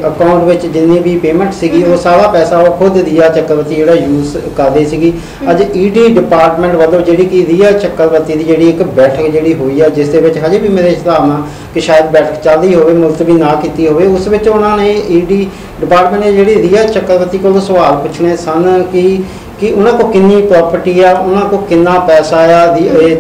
ਅਕਾਊਂਟ ਵਿੱਚ ਜਿੰਨੀ ਵੀ ਪੇਮੈਂਟ ਸੀਗੀ ਉਹ ਸਾਰਾ ਪੈਸਾ ਉਹ ਖੁਦ ਦੀਆ ਚੱਕਰਵਰਤੀ ਜਿਹੜਾ ਯੂਜ਼ ਕਰਦੀ ਸੀਗੀ। ਅੱਜ ED ਡਿਪਾਰਟਮੈਂਟ ਵੱਲੋਂ ਜਿਹੜੀ ਕਿ ਦੀਆ ਚੱਕਰਵਰਤੀ ਦੀ ਜਿਹੜੀ ਇੱਕ ਬੈਠਕ ਜਿਹੜੀ ਹੋਈ ਆ, ਜਿਸ ਦੇ ਵਿੱਚ ਹਜੇ ਵੀ ਮੇਰੇ ਹਿਸਾਬ ਨਾਲ ਕਿ ਸ਼ਾਇਦ ਬੈਠਕ ਚੱਲਦੀ ਹੋਵੇ, ਮੁਲਤਵੀ ਨਾ ਕੀਤੀ ਹੋਵੇ, ਉਸ ਵਿੱਚ ਉਹਨਾਂ ਨੇ ED ਡਿਪਾਰਟਮੈਂਟ ਨੇ ਜਿਹੜੀ ਦੀਆ ਚੱਕਰਵਰਤੀ ਕੋਲੋਂ ਸਵਾਲ ਪੁੱਛਣੇ ਸਨ ਕਿ ਉਹਨਾਂ ਕੋਲ ਕਿੰਨੀ ਪ੍ਰਾਪਰਟੀ ਆ, ਉਹਨਾਂ ਕੋਲ ਕਿੰਨਾ ਪੈਸਾ ਆ,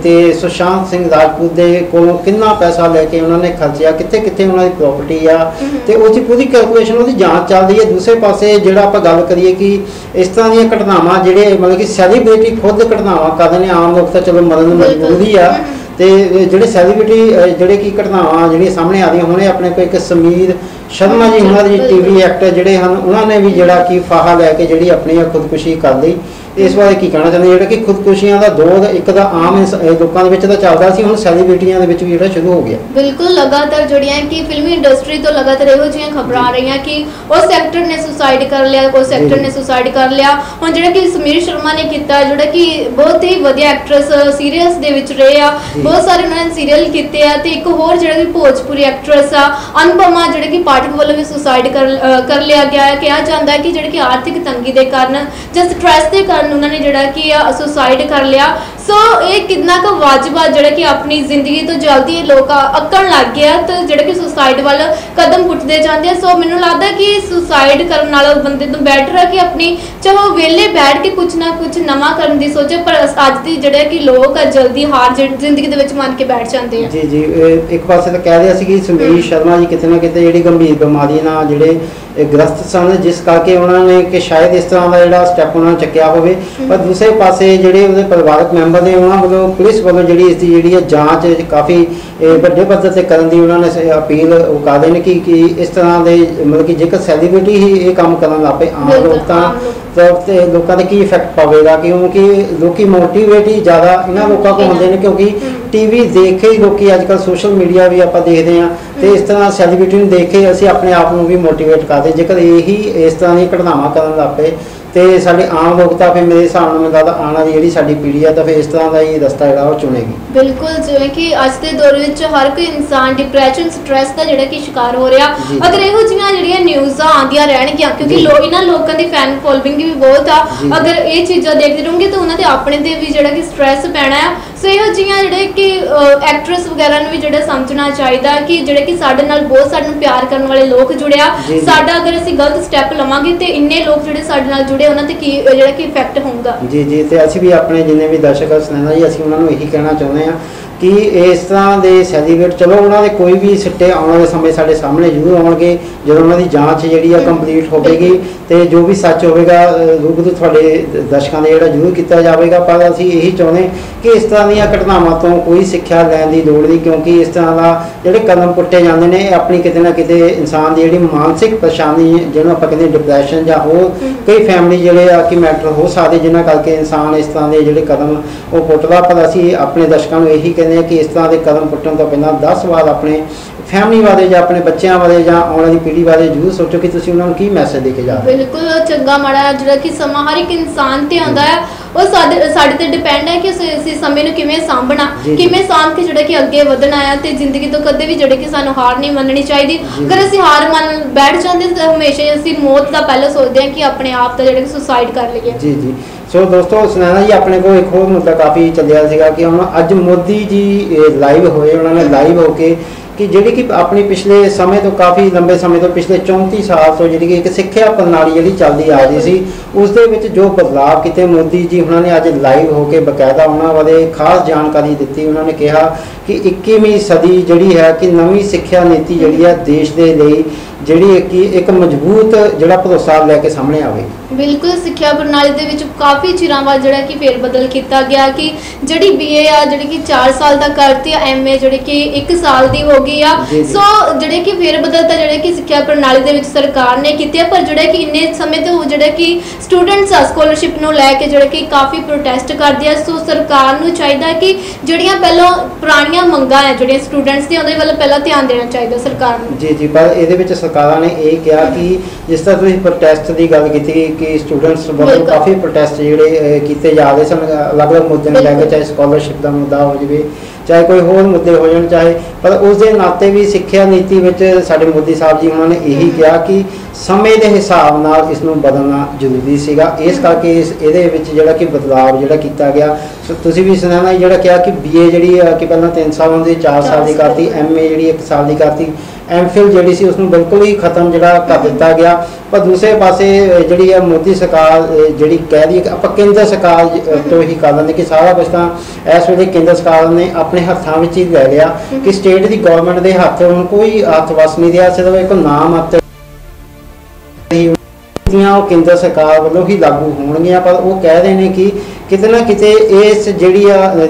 ਤੇ ਸੁਸ਼ਾਂਤ ਸਿੰਘ ਰਾਜਪੂਤ ਦੇ ਕੋਲੋਂ ਕਿੰਨਾ ਪੈਸਾ ਲੈ ਕੇ ਉਹਨਾਂ ਨੇ ਖਰਚਿਆ, ਕਿੱਥੇ ਕਿੱਥੇ ਉਹਨਾਂ ਦੀ ਪ੍ਰਾਪਰਟੀ ਆ, ਤੇ ਉਹਦੀ ਪੂਰੀ ਕੈਲਕੂਲੇਸ਼ਨ ਉਹਦੀ ਜਾਂਚ ਚੱਲਦੀ ਹੈ। ਦੂਸਰੇ ਪਾਸੇ ਜਿਹੜਾ ਆਪਾਂ ਗੱਲ ਕਰੀਏ ਕਿ ਇਸ ਤਰ੍ਹਾਂ ਦੀਆਂ ਘਟਨਾਵਾਂ ਜਿਹੜੇ ਮਤਲਬ ਕਿ ਸੈਲੀਬ੍ਰਿਟੀ ਖੁਦ ਘਟਨਾਵਾਂ ਕਰਦੇ ਨੇ, ਆਮ ਲੋਕ ਤਾਂ ਚਲੋ ਮਰਨ ਮਜਬੂਰੀ ਆ, ਤੇ ਜਿਹੜੇ ਸੈਲੀਬ੍ਰਿਟੀ ਜਿਹੜੇ ਕੀ ਘਟਨਾਵਾਂ ਜਿਹੜੀਆਂ ਸਾਹਮਣੇ ਆ ਰਹੀਆਂ ਹੁਣੇ ਆਪਣੇ ਕੋਲ ਇੱਕ ਸਮੀਰ ਸ਼ਰਮਾ ਜੀ ਉਹਨਾਂ ਦੀ TV ਐਕਟਰ ਜਿਹੜੇ ਹਨ, ਉਹਨਾਂ ਨੇ ਵੀ ਜਿਹੜਾ ਕਿ ਫਾਹਾ ਲੈ ਕੇ ਜਿਹੜੀ ਆਪਣੀ ਖੁਦਕੁਸ਼ੀ ਕਰ ਲਈ। ਇਸ ਬਾਰੇ ਕੀ ਕਹਿਣਾ ਚਾਹੁੰਦੇ, ਜਿਹੜਾ ਕਿ ਖੁਦਕੁਸ਼ੀਆਂ ਦਾ ਦੌਰ ਇੱਕ ਦਾ ਆਮ ਲੋਕਾਂ ਦੇ ਵਿੱਚ ਤਾਂ ਚੱਲਦਾ ਸੀ, ਹੁਣ ਸੈਲੀਬ੍ਰਿਟੀਆਂ ਦੇ ਵਿੱਚ ਵੀ ਜਿਹੜਾ ਸ਼ੁਰੂ ਹੋ ਗਿਆ। ਬਿਲਕੁਲ, ਲਗਾਤਾਰ ਜਿਹੜੀਆਂ ਕਿ ਫਿਲਮੀ ਇੰਡਸਟਰੀ ਤੋਂ ਲਗਾਤਾਰ ਇਹੋ ਜਿਹੀਆਂ ਖਬਰਾਂ ਆ ਰਹੀਆਂ ਕਿ ਉਸ ਐਕਟਰ ਨੇ ਸੁਸਾਈਡ ਕਰ ਲਿਆ, ਉਸ ਐਕਟਰ ਨੇ ਸੁਸਾਈਡ ਕਰ ਲਿਆ। ਹੁਣ ਜਿਹੜਾ ਕਿ ਸਮੀਰ ਸ਼ਰਮਾ ਨੇ ਕੀਤਾ, ਜਿਹੜਾ ਕਿ ਬਹੁਤ ਹੀ ਵਧੀਆ ਐਕਟਰੈਸ ਸੀਰੀਅਲਸ ਦੇ ਵਿੱਚ ਰਹੇ ਆ, ਬਹੁਤ ਸਾਰੇ ਉਹਨਾਂ ਨੇ ਸੀਰੀਅਲ ਕੀਤੇ ਆ। ਤੇ ਇੱਕ ਹੋਰ ਜਿਹੜਾ ਕਿ ਭੋਜਪੁਰੀ ਐਕਟਰੈਸ ਆ ਅਨੁਪਮਾ, ਜਿਹੜੇ ਕਿ ਪਾਠਕ ਵੱਲੋਂ ਵੀ ਸੁਸਾਈਡ ਕਰ ਲਿਆ ਗਿਆ ਹੈ। ਕਿਹਾ ਜਾਂਦਾ ਹੈ ਕਿ ਜਿਹੜੇ ਕਿ ਆਰਥਿਕ ਤੰਗੀ ਦੇ ਕਾਰਨ ਜਾਂ ਸਟ੍ਰੈਸ ਦੇ ਕਾਰਨ ਉਹਨਾਂ ਨੇ ਜਿਹੜਾ ਕਿ ਸੁਸਾਈਡ ਕਰ ਲਿਆ। ਸੋ ਇਹ ਕਿੰਨਾ ਕੁ ਵਾਜਬ ਆ ਜਿਹੜਾ ਕਿ ਆਪਣੀ ਜ਼ਿੰਦਗੀ ਤੋਂ ਜਲਦੀ ਲੋਕ ਅੱਕਣ ਲੱਗ ਗਿਆ ਤੇ ਜਿਹੜੇ ਕਿ ਸੁਸਾਈਡ ਵੱਲ ਕਦਮ ਪੁੱਟਦੇ ਜਾਂਦੇ ਆ। ਸੋ ਮੈਨੂੰ ਲੱਗਦਾ ਕਿ ਸੁਸਾਈਡ ਕਰਨ ਨਾਲੋਂ ਬੰਦੇ ਤੋਂ ਬੈਟਰ ਹੈ ਕਿ ਆਪਣੀ ਚਾਹੋ ਵਿਹਲੇ ਬੈਠ ਕੇ ਕੁਝ ਨਾ ਕੁਝ ਨਵਾਂ ਕਰਨ ਦੀ ਸੋਚੇ। ਪਰ ਅੱਜ ਦੀ ਜਿਹੜੇ ਕਿ ਲੋਕ ਆ ਜਲਦੀ ਹਾਰ ਜ਼ਿੰਦਗੀ ਦੇ ਵਿੱਚ ਮੰਨ ਕੇ ਬੈਠ ਜਾਂਦੇ ਆ। ਜੀ ਜੀ, ਇੱਕ ਪਾਸੇ ਤਾਂ ਕਹਿ ਰਿਹਾ ਸੀ ਕਿ ਸਮੀਰ ਸ਼ਰਮਾ ਜੀ ਕਿਤੇ ਨਾ ਕਿਤੇ ਜਿਹੜੀ ਗੰਭੀਰ ਬਿਮਾਰੀ ਨਾਲ ਜਿਹੜੇ ਗ੍ਰਸਤ ਸਨ, ਜਿਸ ਕਰਕੇ ਉਹਨਾਂ ਨੇ ਕਿ ਸ਼ਾਇਦ ਇਸ ਤਰ੍ਹਾਂ ਦਾ ਜਿਹੜਾ ਸਟੈਪ ਉਹਨਾਂ ਨੇ ਚੱਕਿਆ ਹੋਵੇ। ਪਰ ਦੂਸਰੇ ਪਾਸੇ ਜਿਹੜੇ ਉਹਦੇ ਪਰਿਵਾਰਕ ਮੈਂਬਰ ਨੇ ਉਹਨਾਂ ਵੱਲੋਂ ਪੁਲਿਸ ਵੱਲੋਂ ਜਿਹੜੀ ਇਸ ਦੀ ਜਿਹੜੀ ਹੈ ਜਾਂਚ ਕਾਫੀ ਵੱਡੇ ਪੱਧਰ ਤੇ ਕਰਨ ਦੀ ਉਹਨਾਂ ਨੇ ਅਪੀਲ ਕਰਦੇ ਨੇ ਕਿ ਇਸ ਤਰ੍ਹਾਂ ਦੇ ਮਤਲਬ ਕਿ ਜੇਕਰ ਸੈਲੀਬ੍ਰਿਟੀ ਹੀ ਇਹ ਕੰਮ ਕਰਨ ਲੱਗ ਪਏ ਆਮ ਲੋਕ ਤਾਂ ਲੋਕਾਂ ਦੇ ਕੀ ਇਫੈਕਟ ਪਵੇਗਾ, ਕਿਉਂਕਿ ਲੋਕੀ ਮੋਟੀਵੇਟ ਹੀ ਜ਼ਿਆਦਾ ਇਹਨਾਂ ਲੋਕਾਂ ਕੋਲ ਹੁੰਦੇ ਨੇ, ਕਿਉਂਕਿ TV ਦੇਖ ਕੇ ਹੀ ਲੋਕੀ ਅੱਜ ਕੱਲ੍ਹ ਸੋਸ਼ਲ ਮੀਡੀਆ ਵੀ ਆਪਾਂ ਦੇਖਦੇ ਹਾਂ ਤੇ ਇਸ ਤਰ੍ਹਾਂ ਸੈਲੀਬ੍ਰਿਟੀ ਨੂੰ ਦੇਖ ਕੇ ਅਸੀਂ ਆਪਣੇ ਆਪ ਨੂੰ ਵੀ ਮੋਟੀਵੇਟ ਕਰਦੇ। ਜੇਕਰ ਇਹੀ ਇਸ ਤਰ੍ਹਾਂ ਦੀਆਂ ਘਟਨਾਵਾਂ ਕਰਨ ਲੱਗ ਪਏ ਤੇ ਸਾਡੇ ਆਮ ਲੋਕ ਤਾਂ ਫਿਰ ਮੇਰੇ ਹਿਸਾਬ ਨਾਲ ਮੈਨੂੰ ਲੱਗਦਾ ਆਉਣ ਵਾਲੀ ਜਿਹੜੀ ਸਾਡੀ ਪੀੜ੍ਹੀ ਆ ਤਾਂ ਫਿਰ ਇਸ ਤਰ੍ਹਾਂ ਦਾ ਹੀ ਰਸਤਾ ਜਿਹੜਾ ਉਹ ਚੁਣੇਗੀ। ਬਿਲਕੁਲ, ਜਿਵੇਂ ਕਿ ਅੱਜ ਦੇ ਦੌਰ ਵਿੱਚ ਹਰ ਕੋਈ ਇਨਸਾਨ ਡਿਪਰੈਸ਼ਨ ਸਟ੍ਰੈਸ ਦਾ ਜਿਹੜਾ ਕਿ ਸ਼ਿਕਾਰ ਹੋ ਰਿਹਾ। ਅਗਰ ਇਹੋ ਜਿਹੀਆਂ ਜਿਹੜੀਆਂ ਨਿਊਜ਼ਾਂ ਆਉਂਦੀਆਂ ਰਹਿਣਗੀਆਂ, ਕਿਉਂਕਿ ਇਹਨਾਂ ਲੋਕਾਂ ਦੀ ਫੈਨ ਫੋਲੋਇੰਗ ਵੀ ਬਹੁਤ ਆ, ਅਗਰ ਇਹ ਚੀਜ਼ਾਂ ਦੇਖਦੇ ਰਹੋਗੇ ਤਾਂ ਉਹਨਾਂ ਦੇ ਆਪਣੇ ਤੇ ਵੀ ਜਿਹੜਾ ਕਿ ਸਟ੍ਰੈਸ ਪੈਣਾ ਆ। ਸੋ ਇਹੋ ਜਿਹੀਆਂ ਜਿਹੜੇ ਕਿ ਐਕਟਰੈਸ ਵਗੈਰਾ ਨੂੰ ਵੀ ਜਿਹੜਾ ਸਮਝਣਾ ਚਾਹੀਦਾ ਕਿ ਜਿਹੜੇ ਕਿ ਸਾਡੇ ਨਾਲ ਬਹੁਤ ਸਾਨੂੰ ਪਿਆਰ ਕਰਨ ਵਾਲੇ ਲੋਕ ਜੁੜਿਆ, ਸਾਡਾ ਅਗਰ ਅਸੀਂ ਗਲਤ ਸਟੈਪ ਲਵਾਂਗੇ ਤੇ ਇੰਨੇ ਲੋਕ ਜਿਹੜੇ ਸਾਡੇ ਨਾਲ ਜੁੜੇ ਉਹਨਾਂ ਤੇ ਕੀ ਜਿਹੜਾ ਕਿ ਇਫੈਕਟ ਹੋਊਗਾ। ਜੀ ਜੀ, ਤੇ ਅਸੀਂ ਵੀ ਆਪਣੇ ਜਿੰਨੇ ਵੀ ਦਰਸ਼ਕ ਸੁਣਨਾ ਜੀ ਅਸੀਂ ਉਹਨਾਂ ਨੂੰ ਇਹੀ ਕਹਿਣਾ ਚਾਹੁੰਦੇ ਹਾਂ कि इस तरह के सैलीब्रेट चलो उन्होंने कोई भी सिट्टे आने वाले समय साढ़े सामने जरूर आउणगे जो उन्होंने जाँच जी कंप्लीट होगी तो जो भी सच होगा रूबरू थोड़े दर्शकों ने जरूर किया जाएगा। पर असी यही चाहते कि इस तरह दी घटनावां तो कोई सिक्ख्या लैण की लोड़ नहीं, क्योंकि इस तरह का जोड़े कदम पुट्टे जाते हैं अपनी किते ना किते इंसान की जी मानसिक परेशानी जिन्होंने आप कहते डिप्रैशन या होर कई फैमिली जोड़े कि मैटर हो सकते जिन्होंने करके इंसान इस तरह के जोड़े कदम वो पुट्टदा। पर असी अपने दर्शकों को यही कहते हैं कि इस तरह के कदम पुट्टन तो पहला 10 बार अपने फैमिली बारे या अपने बच्चों बारे या आने वाली पीढ़ी बारे जरूर सोचो कि तुसीं उन्होंने की मैसेज देके जा रहे हो। बिल्कुल चंगा माड़ा जिहड़ा कि समा हर एक इंसान ते आंदा है वो साडे ते डिपेंड है कि असीं समय नूं किवें सांभना किवें सांभ के जिहड़ा कि अगे वधना है ते जिंदगी तो कदे भी जिहड़े कि सानूं हार नहीं मननी चाहिदी। अगर असीं हार मन बैठ जांदे तो हमेशा असीं मौत दा पहले सोचदे हैं कि अपने आप दा जिहड़ा कि सुसाइड कर लईए। जी जी। सो दोस्तों सुनैना जी अपने को एक होर मुद्दा काफ़ी चलिया सीगा कि हुण अज मोदी जी लाइव होए, उन्होंने लाइव होके कि जी कि अपनी पिछले समय तो काफ़ी लंबे समय तो पिछले 34 साल तो जी एक सिक्ख्या प्रणाली जी चलती आ रही सी उसके जो बदलाव किए मोदी जी उन्होंने अज लाइव होकर बकायदा उन्होंने बारे खास जानकारी दी। उन्होंने कहा कि 21वीं सदी जी है कि नवी सिक्ख्या नीति जी है देश के लिए जी एक मजबूत जोड़ा भरोसा लैके सामने आए। बिल्कुल सिक्ख्या प्रणाली दे विच काफ़ी चिरां बाद जिहड़ा कि फेरबदल किया गया कि जिहड़ी BA आ जिहड़ी कि 4 साल तक करती है, MA जिहड़ी कि 1 साल दी हो गई आ। सो जिहड़े कि फेरबदल तां जिहड़े कि सिक्ख्या प्रणाली दे विच सरकार ने कीते, पर जिहड़े कि इन्ने समय तो जिहड़े कि स्टूडेंट्स आ स्कॉलरशिप नूं लैके जिहड़े कि काफ़ी प्रोटेस्ट करदे आ। सो सरकार नूं चाहीदा कि जिहड़ियां पहलों पुराणियां मंगां है जिहड़ियां स्टूडेंट्स दी उहदे वल पहला ध्यान देना चाहिदा सरकार नूं। जी जी। पर इहदे विच सरकारां ने यह कहा कि जिस तरह तुसीं प्रोटेस्ट की गल कीती कि स्टूडेंट्स वालों काफ़ी प्रोटेस्ट जोड़े किए जा रहे सन अलग अलग मुद्दे में लैके, चाहे स्कॉलरशिप का मुद्दा हो जाए चाहे कोई होर मुद्दे हो जाए चाहे, पर उसके नाते भी सिक्ख्या नीति में साडे मोदी साहब जी उन्होंने यही कहा कि समय के हिसाब नाल इसनूं बदलना जरूरी सीगा। इस करके इहदे विच जिहड़ा कि बदलाव जिहड़ा कीता गया। तुसीं भी सुनैना जिहड़ा कहा कि BA जिहड़ी कि पहलां 3 साल की 4 साल की करती, MA जिहड़ी 1 साल की करती, MPhil जिहड़ी सी उसनूं बिल्कुल ही खत्म जिहड़ा कर दिता गया। पर दूसरे पासे जिहड़ी है मोदी सरकार जिहड़ी कह रही है कि आपां केंद्र सरकार तो ही कर लैंदे कि सारा कुछ तां इस वेले केंद्र सरकार ने अपने हत्थां विच ही लै लिया कि स्टेट की गौरमेंट के हत्थ हुण कोई हत्थ वस नहीं रहा, सिर्फ एक नाम मात्र केंद्र सरकार वालों ही लागू होणगियां। पर वो कह रहे हैं कि किते ना किते इस जिहड़ी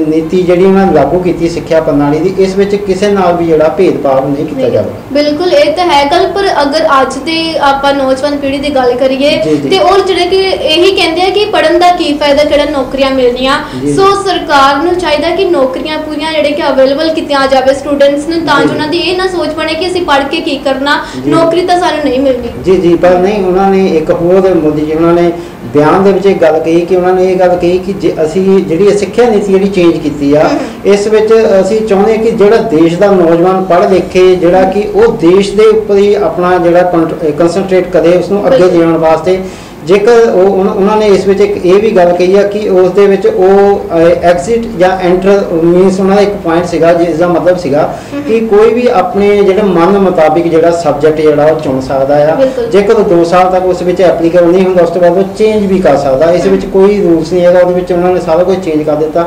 नीति जिहड़ी उन्होंने लागू की सिक्ख्या प्रणाली की इस विच किसी नाल भी जिहड़ा भेदभाव नहीं किया जाएगा। बिल्कुल ये तो है गल, पर अगर अज दे आपां नौजवान पीढ़ी की गल करिए तो वो जिहड़े कि यही कहंदे आ कि पढ़न का की फायदा किहड़ा नौकरियां मिलनियां। सो सरकार नूं चाहीदा कि नौकरियां पूरियां जिहड़े कि अवेलेबल कीतियां जावे स्टूडेंट्स नूं तां जो उन्हां दी ये ना सोच बने कि असीं पढ़ के की करना, नौकरी तो सानूं नहीं मिलनी। जी जी। पर नहीं उन्होंने एक होर मोदी जी उन्होंने बयान दे विच एक गल कही कि उन्होंने ये गल कही कि जे असी जिहड़ी सिक्ख्या नीति जिहड़ी चेंज की आ इस विच असी चाहुंदे कि जिहड़ा देश का नौजवान पढ़ लिखे जिहड़ा कि वो देश के उपर ही अपना जिहड़ा कंसनट्रेट करे उसनूं अगे लेआउण वास्ते। जेकर उन्होंने इस विच एक ये भी गल कही है कि उस दे विच एग्जिट या एंटर मीनस उन्होंने एक पॉइंट सीगा जिसका मतलब सीगा कि कोई भी अपने जिहड़े मन मुताबिक जिहड़ा सब्जैक्ट जिहड़ा वो चुन सकदा है। जेकर 2 साल तक उस विच एप्लीकेबल नहीं हुंदा उस तो बाद वो चेंज भी कर सकदा। इस विच कोई रूल्स नहीं है, उहदे विच उन्होंने सारा कुछ चेंज कर दिता।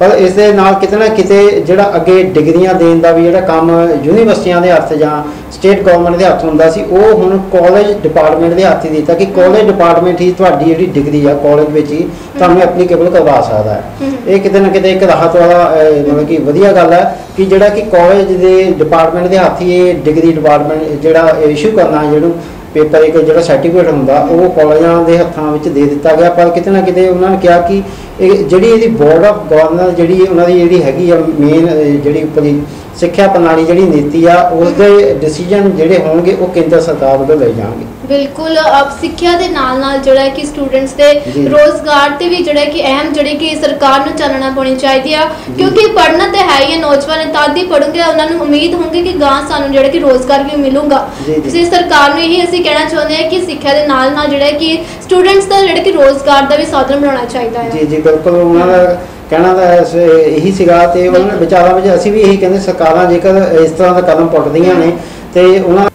पर इस दे नाल किते ना किते जिहड़ा अगे डिग्रियां देण दा भी जिहड़ा काम यूनीवर्सिटियां दे हत्थ जां स्टेट गवर्नमेंट के हत्थ हुंदा सी वो हुण कॉलेज डिपार्टमेंट के हत्थ ही दिता कि कॉलेज डिपार्टमेंट ही तुहाडी जिहड़ी डिग्री आ कॉलेज विच ही तुहानूं एप्लीकेबल करवा सकदा है। ये किते ना किते एक राहत वाला मतलब कि वधिया गल है कि जिहड़ा कि कॉलेज के डिपार्टमेंट के हत्थ ही ये डिग्री डिपार्टमेंट जिहड़ा इशू करना जिहड़ू पेपर एक जो सर्टिफिकेट होंदा वो कॉलेजों के हत्थों में दे दिता गया। पर किते ना किते उन्होंने कहा कि जी बोर्ड ऑफ गवर्नर जी उन्होंने हैगी मेन जी उपरी सिक्ख्या प्रणाली जी नीति आ उसके डिसीजन जोड़े होंगे वो केंद्र सरकार वालों ले जाएंगे। बिल्कुल अब सिक्ख्या के नाल जोड़ा कि स्टूडेंट्स के रोजगार से भी जोड़ा कि अहम जोड़े कि सरकार नूं चानना पानी चाहिए क्योंकि पढ़ना तो है ही है नौजवान तद ही पढ़ोगे उन्होंने उम्मीद होंगी कि गांह सानूं जोड़ा कि रोजगार भी मिलूगा। इस सरकार नूं यही असीं कहना चाहुंदे हैं कि सिक्ख्या के नाल जोड़ा कि स्टूडेंट्स का जोड़ा कि रोजगार का भी साधन बनाना चाहिए है। जी जी बिल्कुल उन्होंने कहना तो यही सीगा ते उन्होंने विचारां विच असीं भी यही कहंदे सरकारां जेकर इस तरह का कदम पुट्टदियां ने ते उन्होंने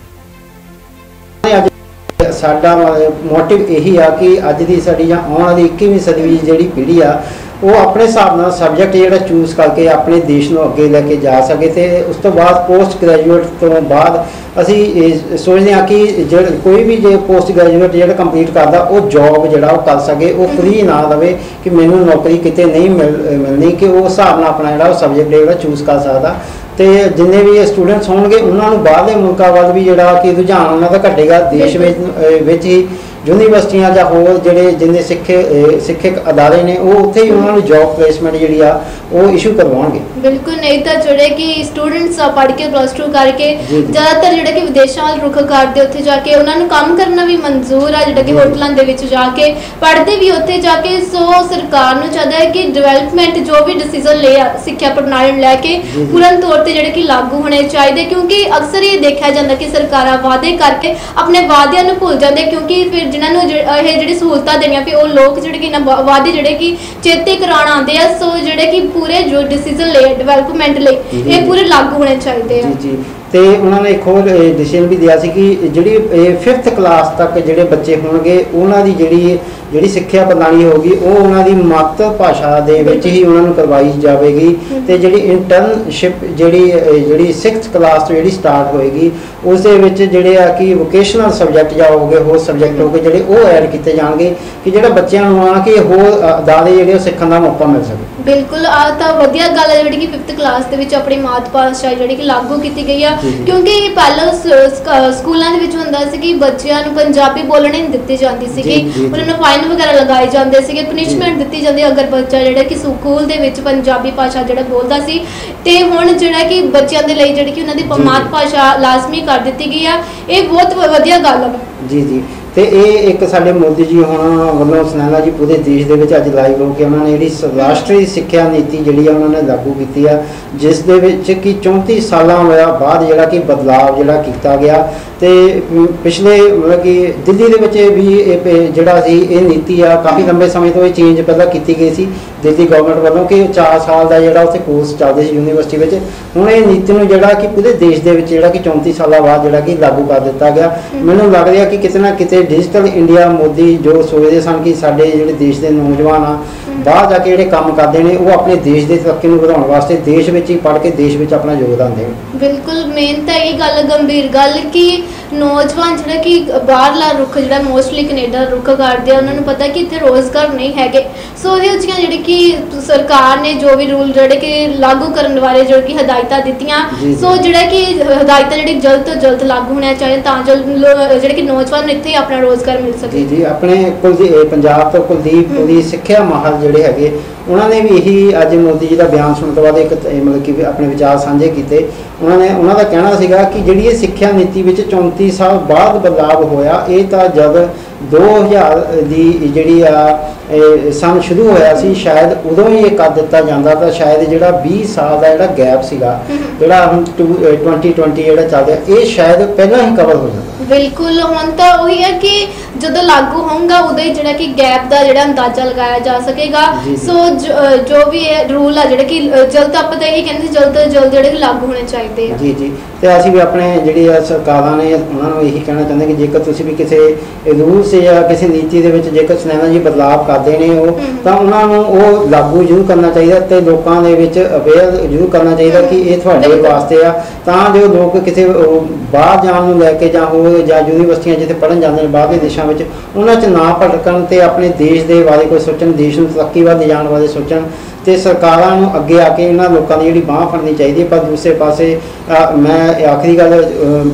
ਸਾਡਾ ਮੋਟਿਵ ਇਹੀ ਆ ਕਿ ਅੱਜ ਦੀ ਸਾਡੀ ਜਾਂ ਆਉਣ ਵਾਲੀ 21ਵੀਂ ਸਦੀ ਦੀ ਜਿਹੜੀ ਪੀੜ੍ਹੀ ਆ ਉਹ ਆਪਣੇ ਹਿਸਾਬ ਨਾਲ ਸਬਜੈਕਟ ਜਿਹੜਾ ਚੂਜ਼ ਕਰਕੇ ਆਪਣੇ ਦੇਸ਼ ਨੂੰ ਅੱਗੇ ਲੈ ਕੇ ਜਾ ਸਕੇ। ਤੇ ਉਸ ਤੋਂ ਬਾਅਦ ਪੋਸਟ ਗ੍ਰੈਜੂਏਟ ਤੋਂ ਬਾਅਦ ਅਸੀਂ ਇਹ ਸੋਚਦੇ ਹਾਂ ਕਿ ਜਿਹੜਾ ਕੋਈ ਵੀ ਜੇ ਪੋਸਟ ਗ੍ਰੈਜੂਏਟ ਜਿਹੜਾ ਕੰਪਲੀਟ ਕਰਦਾ ਉਹ ਜੌਬ ਜਿਹੜਾ ਉਹ ਕਰ ਸਕੇ, ਉਹ ਫ੍ਰੀ ਨਾ ਦੇਵੇ ਕਿ ਮੈਨੂੰ ਨੌਕਰੀ ਕਿਤੇ ਨਹੀਂ ਮਿਲਣੀ, ਕਿ ਉਹ ਹਿਸਾਬ ਨਾਲ ਆਪਣਾ ਜਿਹੜਾ ਉਹ ਸਬਜੈਕਟ ਜਿਹੜਾ ਚੂਜ਼ ਕਰ ਸਕਦਾ। ਤੇ ਜਿੰਨੇ ਵੀ ਸਟੂਡੈਂਟਸ ਹੋਣਗੇ ਉਹਨਾਂ ਨੂੰ ਬਾਹਰਲੇ ਮੁਲਕਾਂ ਵੱਲ ਵੀ ਜਿਹੜਾ ਕਿ ਰੁਝਾਨ ਉਹਨਾਂ ਦਾ ਘਟੇਗਾ। ਦੇਸ਼ ਵਿੱਚ ਹੀ ਯੂਨੀਵਰਸਿਟੀਆਂ ਜਾਂ ਹੋਰ ਜਿਹੜੇ ਜਿੰਨੇ ਸਿੱਖਿਅਕ ਅਦਾਰੇ ਨੇ ਉਹ ਉੱਥੇ ਹੀ ਉਹਨਾਂ ਨੂੰ ਜੌਬ ਪਲੇਸਮੈਂਟ ਜਿਹੜੀ ਆ ਉਹ ਇਸ਼ੂ ਕਰਵਾਉਣਗੇ। ਬਿਲਕੁਲ, ਨਹੀਂ ਤਾਂ ਜਿਹੜੇ ਕਿ ਸਟੂਡੈਂਟਸ ਪੜ੍ਹ ਕੇ +2 ਕਰਕੇ ਜ਼ਿਆਦਾਤਰ ਜਿਹੜੇ ਕਿ ਵਿਦੇਸ਼ਾਂ ਵੱਲ ਰੁਖ ਕਰਦੇ, ਉੱਥੇ ਜਾ ਕੇ ਉਹਨਾਂ ਨੂੰ ਕੰਮ ਕਰਨਾ ਵੀ ਮਨਜ਼ੂਰ ਆ, ਜਿਹੜਾ ਕਿ ਹੋਟਲਾਂ ਦੇ ਵਿੱਚ ਜਾ ਕੇ ਪੜ੍ਹਦੇ ਵੀ ਉੱਥੇ ਜਾ ਕੇ। ਸੋ ਸਰਕਾਰ ਨੂੰ ਚਾਹੀਦਾ ਹੈ ਕਿ ਡਿਵੈਲਪਮੈਂਟ ਜੋ ਵੀ ਡਿਸੀਜ਼ਨ ਲਿਆ ਸਿੱਖਿਆ ਪ੍ਰਣਾਲੀ ਨੂੰ ਲੈ ਕੇ ਪੂਰਨ ਤੌਰ ਤੇ ਜਿਹੜੇ ਕਿ ਲਾਗੂ ਹੋਣੇ ਚਾਹੀਦੇ, ਕਿਉਂਕਿ ਅਕਸਰ ਇਹ ਦੇਖਿਆ ਜਾਂਦਾ ਕਿ ਸਰਕਾਰਾਂ ਵਾਅਦੇ ਕਰਕੇ ਆਪਣੇ ਵਾਅਦਿਆਂ ਨੂੰ ਭੁੱਲ ਜਾਂਦੇ, ਕਿਉਂਕਿ ਫਿਰ ਜਿਨ੍ਹਾਂ ਨੂੰ ਇਹ ਜਿਹੜੀ ਸਹੂਲਤਾਂ ਦੇਣੀਆਂ ਫਿਰ ਉਹ ਲੋਕ ਜਿਹੜੇ ਕਿ ਵਾਅਦੇ ਜਿਹੜੇ ਕਿ ਚੇਤੇ ਕਰਾਉਣ ਆਉਂਦੇ ਆ। ਸੋ ਜਿਹੜੇ ਕਿ ਪੂਰੇ ਜੋ ਡਿਸੀਜ਼ਨ ਲਏ ਡਿਵੈਲਪਮੈਂਟ ਲਈ ਇਹ ਪੂਰੇ ਲਾਗੂ ਹੋਣੇ ਚਾਹੀਦੇ ਆ। ਜੀ ਤੇ ਉਹਨਾਂ ਨੇ ਇੱਕ ਹੋਰ ਡਿਸੀਜਨ ਵੀ ਦਿਆ ਸੀ ਕਿ ਜਿਹੜੀ 5th ਕਲਾਸ ਤੱਕ ਜਿਹੜੇ ਬੱਚੇ ਹੋਣਗੇ ਉਹਨਾਂ ਦੀ ਜਿਹੜੀ ਸਿੱਖਿਆ ਪ੍ਰਣਾਲੀ ਹੋਗੀ ਉਹ ਉਹਨਾਂ ਦੀ ਮਾਤਰ ਭਾਸ਼ਾ ਦੇ ਵਿੱਚ ਹੀ ਉਹਨਾਂ ਨੂੰ ਕਰਵਾਈ ਜਾਵੇਗੀ। ਤੇ ਜਿਹੜੀ ਇੰਟਰਨਸ਼ਿਪ ਜਿਹੜੀ 6th ਕਲਾਸ ਤੋਂ ਜਿਹੜੀ ਸਟਾਰਟ ਹੋਏਗੀ ਉਸ ਦੇ ਵਿੱਚ ਜਿਹੜੇ ਆ ਕਿ ਵੋਕੇਸ਼ਨਲ ਸਬਜੈਕਟ ਜਾਂ ਹੋਗੇ ਹੋਰ ਸਬਜੈਕਟ ਹੋਗੇ ਜਿਹੜੇ ਉਹ ਐਡ ਕੀਤੇ ਜਾਣਗੇ ਕਿ ਜਿਹੜਾ ਬੱਚਿਆਂ ਨੂੰ ਆ ਕਿ ਹੋਰ ਅਦਾਰੇ ਜਿਹੜੇ ਉਹ ਸਿੱਖਣ ਦਾ ਮੌਕਾ ਮਿਲ ਸਕੇ। ਬਿਲਕੁਲ, ਆ ਤਾਂ ਵਧੀਆ ਗੱਲ ਹੈ ਜਿਹੜੀ ਕਿ 5th ਕਲਾਸ ਦੇ ਵਿੱਚ ਆਪਣੀ ਮਾਤ ਭਾਸ਼ਾ ਜਿਹੜੀ ਕਿ ਲਾਗੂ ਕੀਤੀ ਗਈ ਆ, ਕਿਉਂਕਿ ਪਹਿਲਾਂ ਸਕੂਲਾਂ ਦੇ ਵਿੱਚ ਹੁੰਦਾ ਸੀ ਕਿ ਬੱਚਿਆਂ ਨੂੰ ਪੰਜਾਬੀ ਬੋਲਣੀ ਨਹੀਂ ਦਿੱਤੀ ਜਾਂਦੀ ਸੀਗੀ, ਉਹਨਾਂ ਨੂੰ ਫਾਈਨ ਵਗੈਰਾ ਲਗਾਏ ਜਾਂਦੇ ਸੀਗੇ, ਪਨਿਸ਼ਮੈਂਟ ਦਿੱਤੀ ਜਾਂਦੀ ਅਗਰ ਬੱਚਾ ਜਿਹੜਾ ਕਿ ਸਕੂਲ ਦੇ ਵਿੱਚ ਪੰਜਾਬੀ ਭਾਸ਼ਾ ਜਿਹੜਾ ਬੋਲਦਾ ਸੀ। ਤੇ ਹੁਣ ਜਿਹੜਾ ਕਿ ਬੱਚਿਆਂ ਦੇ ਲਈ ਜਿਹੜੀ ਕਿ ਉਹਨਾਂ ਦੀ ਮਾਤ ਭਾਸ਼ਾ ਲਾਜ਼ਮੀ ਕਰ ਦਿੱਤੀ ਗਈ ਆ, ਇਹ ਬਹੁਤ ਵਧੀਆ ਗੱਲ ਹੈ। ਜੀ ਤੇ ਇਹ ਇੱਕ ਸਾਡੇ ਮੋਦੀ ਜੀ ਹੋਣਾ ਵੱਲੋਂ ਸੁਨੈਨਾ ਜੀ ਪੂਰੇ ਦੇਸ਼ ਦੇ ਵਿੱਚ ਅੱਜ ਲਾਈਵ ਹੋ ਕੇ ਉਹਨਾਂ ਨੇ ਜਿਹੜੀ ਰਾਸ਼ਟਰੀ ਸਿੱਖਿਆ ਨੀਤੀ ਜਿਹੜੀ ਆ ਉਹਨਾਂ ਨੇ ਲਾਗੂ ਕੀਤੀ ਆ, ਜਿਸ ਦੇ ਵਿੱਚ ਕਿ 34 ਸਾਲਾਂ ਬਾਅਦ ਜਿਹੜਾ ਕਿ ਬਦਲਾਵ ਜਿਹੜਾ ਕੀਤਾ ਗਿਆ। ਤੇ ਪਿਛਲੇ ਮਤਲਬ ਕਿ ਦਿੱਲੀ ਦੇ ਵਿੱਚ ਵੀ ਇਹ ਜਿਹੜਾ ਸੀ ਇਹ ਨੀਤੀ ਆ ਕਾਫੀ ਲੰਬੇ ਸਮੇਂ ਤੋਂ ਇਹ ਚੇਂਜ ਪਹਿਲਾਂ ਕੀਤੀ ਗਈ ਸੀ ਦਿੱਲੀ ਗਵਰਨਮੈਂਟ ਵੱਲੋਂ ਕਿ 4 ਸਾਲ ਦਾ ਜਿਹੜਾ ਉੱਥੇ ਕੋਰਸ ਚੱਲਦੇ ਸੀ ਯੂਨੀਵਰਸਿਟੀ ਵਿੱਚ। ਹੁਣ ਇਹ ਨੀਤੀ ਨੂੰ ਜਿਹੜਾ ਕਿ ਪੂਰੇ ਦੇਸ਼ ਦੇ ਵਿੱਚ ਜਿਹੜਾ ਕਿ 34 ਸਾਲਾਂ ਬਾਅਦ ਜਿਹੜਾ ਕਿ ਲਾਗੂ ਕਰ ਦਿੱਤਾ ਗਿਆ। ਮੈਨੂੰ ਲੱਗ ਰਿਹਾ ਕਿ ਕਿਤੇ ਨਾ ਕਿਤੇ ਡਿਜੀਟਲ ਇੰਡੀਆ ਮੋਦੀ ਜੋ ਸੋਚਦੇ ਸਨ ਕਿ ਸਾਡੇ ਜਿਹੜੇ ਦੇਸ਼ ਦੇ ਨੌਜਵਾਨ ਆ ਬਾਹਰ ਜਾ ਕੇ ਜਿਹੜੇ ਕੰਮ ਕਰਦੇ ਨੇ ਉਹ ਆਪਣੇ ਦੇਸ਼ ਦੇ ਤਰੱਕੀ ਨੂੰ ਵਧਾਉਣ ਵਾਸਤੇ ਦੇਸ਼ ਵਿੱਚ ਹੀ ਪੜ੍ਹ ਕੇ ਦੇਸ਼ ਵਿੱਚ ਆਪਣਾ ਯੋਗਦਾਨ ਦੇਣ। ਬਿਲਕੁਲ, ਮੇਨ ਤਾਂ ਇਹ ਗੱਲ ਗੰਭੀਰ ਗੱਲ ਕਿ ਨੌਜਵਾਨ ਜਿਹੜਾ ਕਿ ਬਾਹਰਲਾ ਰੁੱਖ ਜਿਹੜਾ ਮੋਸਟਲੀ ਕੈਨੇਡਾ ਰੁੱਖ ਕਰਦੇ ਆ, ਉਹਨਾਂ ਨੂੰ ਪਤਾ ਕਿ ਇੱਥੇ ਰੋਜ਼ਗਾਰ ਨਹੀਂ ਹੈਗੇ। ਸੋ ਇਹ ਚੀਜ਼ਾਂ ਜਿਹੜੀ ਕਿ ਸਰਕਾਰ ਨੇ ਜੋ ਵੀ ਰੂਲ ਜਿਹੜੇ ਕਿ ਲਾਗੂ ਕਰਨ ਬਾਰੇ ਜੋ ਕਿ ਹਦਾਇਤਾਂ ਦਿੱਤੀਆਂ, ਸੋ ਜਿਹੜਾ ਕਿ ਹਦਾਇਤਾਂ ਜਿਹੜੀ ਜਲਦ ਤੋਂ ਜਲਦ ਲਾਗੂ ਹੋਣੀਆਂ ਚਾਹੀਦੀਆਂ ਤਾਂ ਜੋ ਜਿਹੜੇ ਕਿ ਨੌਜਵਾਨ ਨੂੰ ਇੱਥੇ ਆਪਣਾ ਰੋਜ਼ਗਾਰ ਮਿਲ ਸਕੇ। ਜੀ ਆਪਣੇ ਪੰਜਾਬ ਤੋਂ ਕੁਲਦੀਪ ਦੀ ਸਿੱਖਿਆ ਮਾਹਰ ਜਿਹੜੇ ਹੈਗੇ ਉਹਨਾਂ ਨੇ ਵੀ ਇਹੀ ਅੱਜ ਮੋਦੀ ਜੀ ਦਾ ਬਿਆਨ ਸੁਣਨ ਤੋਂ ਬਾਅਦ ਇੱਕ ਮਤਲਬ ਕਿ ਆਪਣੇ ਵਿਚਾਰ ਸਾਂਝੇ ਕੀਤੇ। ਉਹਨਾਂ ਦਾ ਕਹਿਣਾ ਸੀਗਾ ਕਿ ਜਿਹੜੀ ਇਹ ਸਿੱਖਿਆ ਨੀਤੀ ਵਿੱਚ 34 ਸਾਲ ਬਾਅਦ ਬਦਲਾਵ ਹੋਇਆ, ਇਹ ਤਾਂ ਜਦ 2000 ਦੀ ਜਿਹੜੀ ਆ ਸਨ ਸ਼ੁਰੂ ਹੋਇਆ ਸੀ ਸ਼ਾਇਦ ਉਦੋਂ ਹੀ ਇਹ ਕਰ ਦਿੱਤਾ ਜਾਂਦਾ ਤਾਂ ਸ਼ਾਇਦ ਜਿਹੜਾ 20 ਸਾਲ ਦਾ ਜਿਹੜਾ ਗੈਪ ਸੀਗਾ ਜਿਹੜਾ ਹੁਣ 2020 ਜਿਹੜਾ ਚੱਲ ਰਿਹਾ ਇਹ ਸ਼ਾਇਦ ਪਹਿਲਾਂ ਹੀ ਕਵਰ ਹੋ ਜਾਂਦਾ। ਬਿਲਕੁਲ, ਹੁਣ ਤਾਂ ਉਹੀ ਹੈ ਕਿ ਜਦੋਂ ਲਾਗੂ ਹੋਊਗਾ ਉਦੋਂ ਹੀ ਜਿਹੜਾ ਕਿ ਗੈਪ ਦਾ ਜਿਹੜਾ ਅੰਦਾਜ਼ਾ ਲਗਾਇਆ ਜਾ ਸਕੇਗਾ। ਸੋ ਜੋ ਵੀ ਇਹ ਰੂਲ ਆ ਜਿਹੜੇ ਕਿ ਜਲਦ ਆਪਾਂ ਤਾਂ ਇਹ ਕਹਿੰਦੇ ਜਲਦ ਤੋਂ ਜਲਦ ਜਿਹੜੇ ਲਾਗੂ ਹੋਣੇ ਚਾਹੀਦੇ ਆ। ਜੀ ਤੇ ਅਸੀਂ ਵੀ ਆਪਣੇ ਜਿਹੜੀ ਸਰਕਾਰਾਂ ਨੇ ਉਹਨਾਂ ਨੂੰ ਇਹੀ ਕਹਿਣਾ ਚਾਹੁੰਦੇ ਕਿ ਜੇਕਰ ਤੁਸੀਂ ਵੀ ਕਿਸੇ ਰੂਲਸ ਜਾਂ ਕਿਸੇ ਨੀਤੀ ਦੇ ਵਿੱਚ ਜੇਕਰ ਸੁਨੈਨਾ ਜੀ ਬਦਲਾਵ ਕਰਦੇ ਨੇ ਉਹ ਤਾਂ ਉਹਨਾਂ ਨੂੰ ਉਹ ਲਾਗੂ ਜ਼ਰੂਰ ਕਰਨਾ ਚਾਹੀਦਾ ਤੇ ਲੋਕਾਂ ਦੇ ਵਿੱਚ ਅਵੇਅਰ ਜ਼ਰੂਰ ਕਰਨਾ ਚਾਹੀਦਾ ਕਿ ਇਹ ਤੁਹਾਡੇ ਵਾਸਤੇ ਆ, ਤਾਂ ਜੋ ਲੋਕ ਕਿਸੇ ਬਾਹਰ ਜਾਣ ਨੂੰ ਲੈ ਕੇ ਜਾਂ ਹੋਰ ਜਾਂ ਯੂਨੀਵਰਸਿਟੀਆਂ ਜਿੱਥੇ ਪੜ੍ਹਨ ਜਾਂਦੇ ਨੇ ਬਾਹਰਲੇ ਦੇਸ਼ਾਂ ਵਿੱਚ ਉਹਨਾਂ 'ਚ ਨਾ ਭਟਕਣ ਤੇ ਆਪਣੇ ਦੇਸ਼ ਦੇ ਬਾਰੇ ਕੋਈ ਸੋਚਣ, ਦੇਸ਼ ਨੂੰ ਤਰੱਕੀ ਵੱਲ ਲਿਜਾਣ ਬਾਰੇ ਸੋਚਣ। ਤੇ ਸਰਕਾਰਾਂ ਨੂੰ ਅੱਗੇ ਆ ਕੇ ਇਹਨਾਂ ਲੋਕਾਂ ਦੀ ਜਿਹੜੀ ਬਾਂਹ ਫੜਨੀ ਚਾਹੀਦੀ ਹੈ। ਪਰ ਦੂਸਰੇ ਪਾਸੇ ਮੈਂ ਆਖਰੀ ਗੱਲ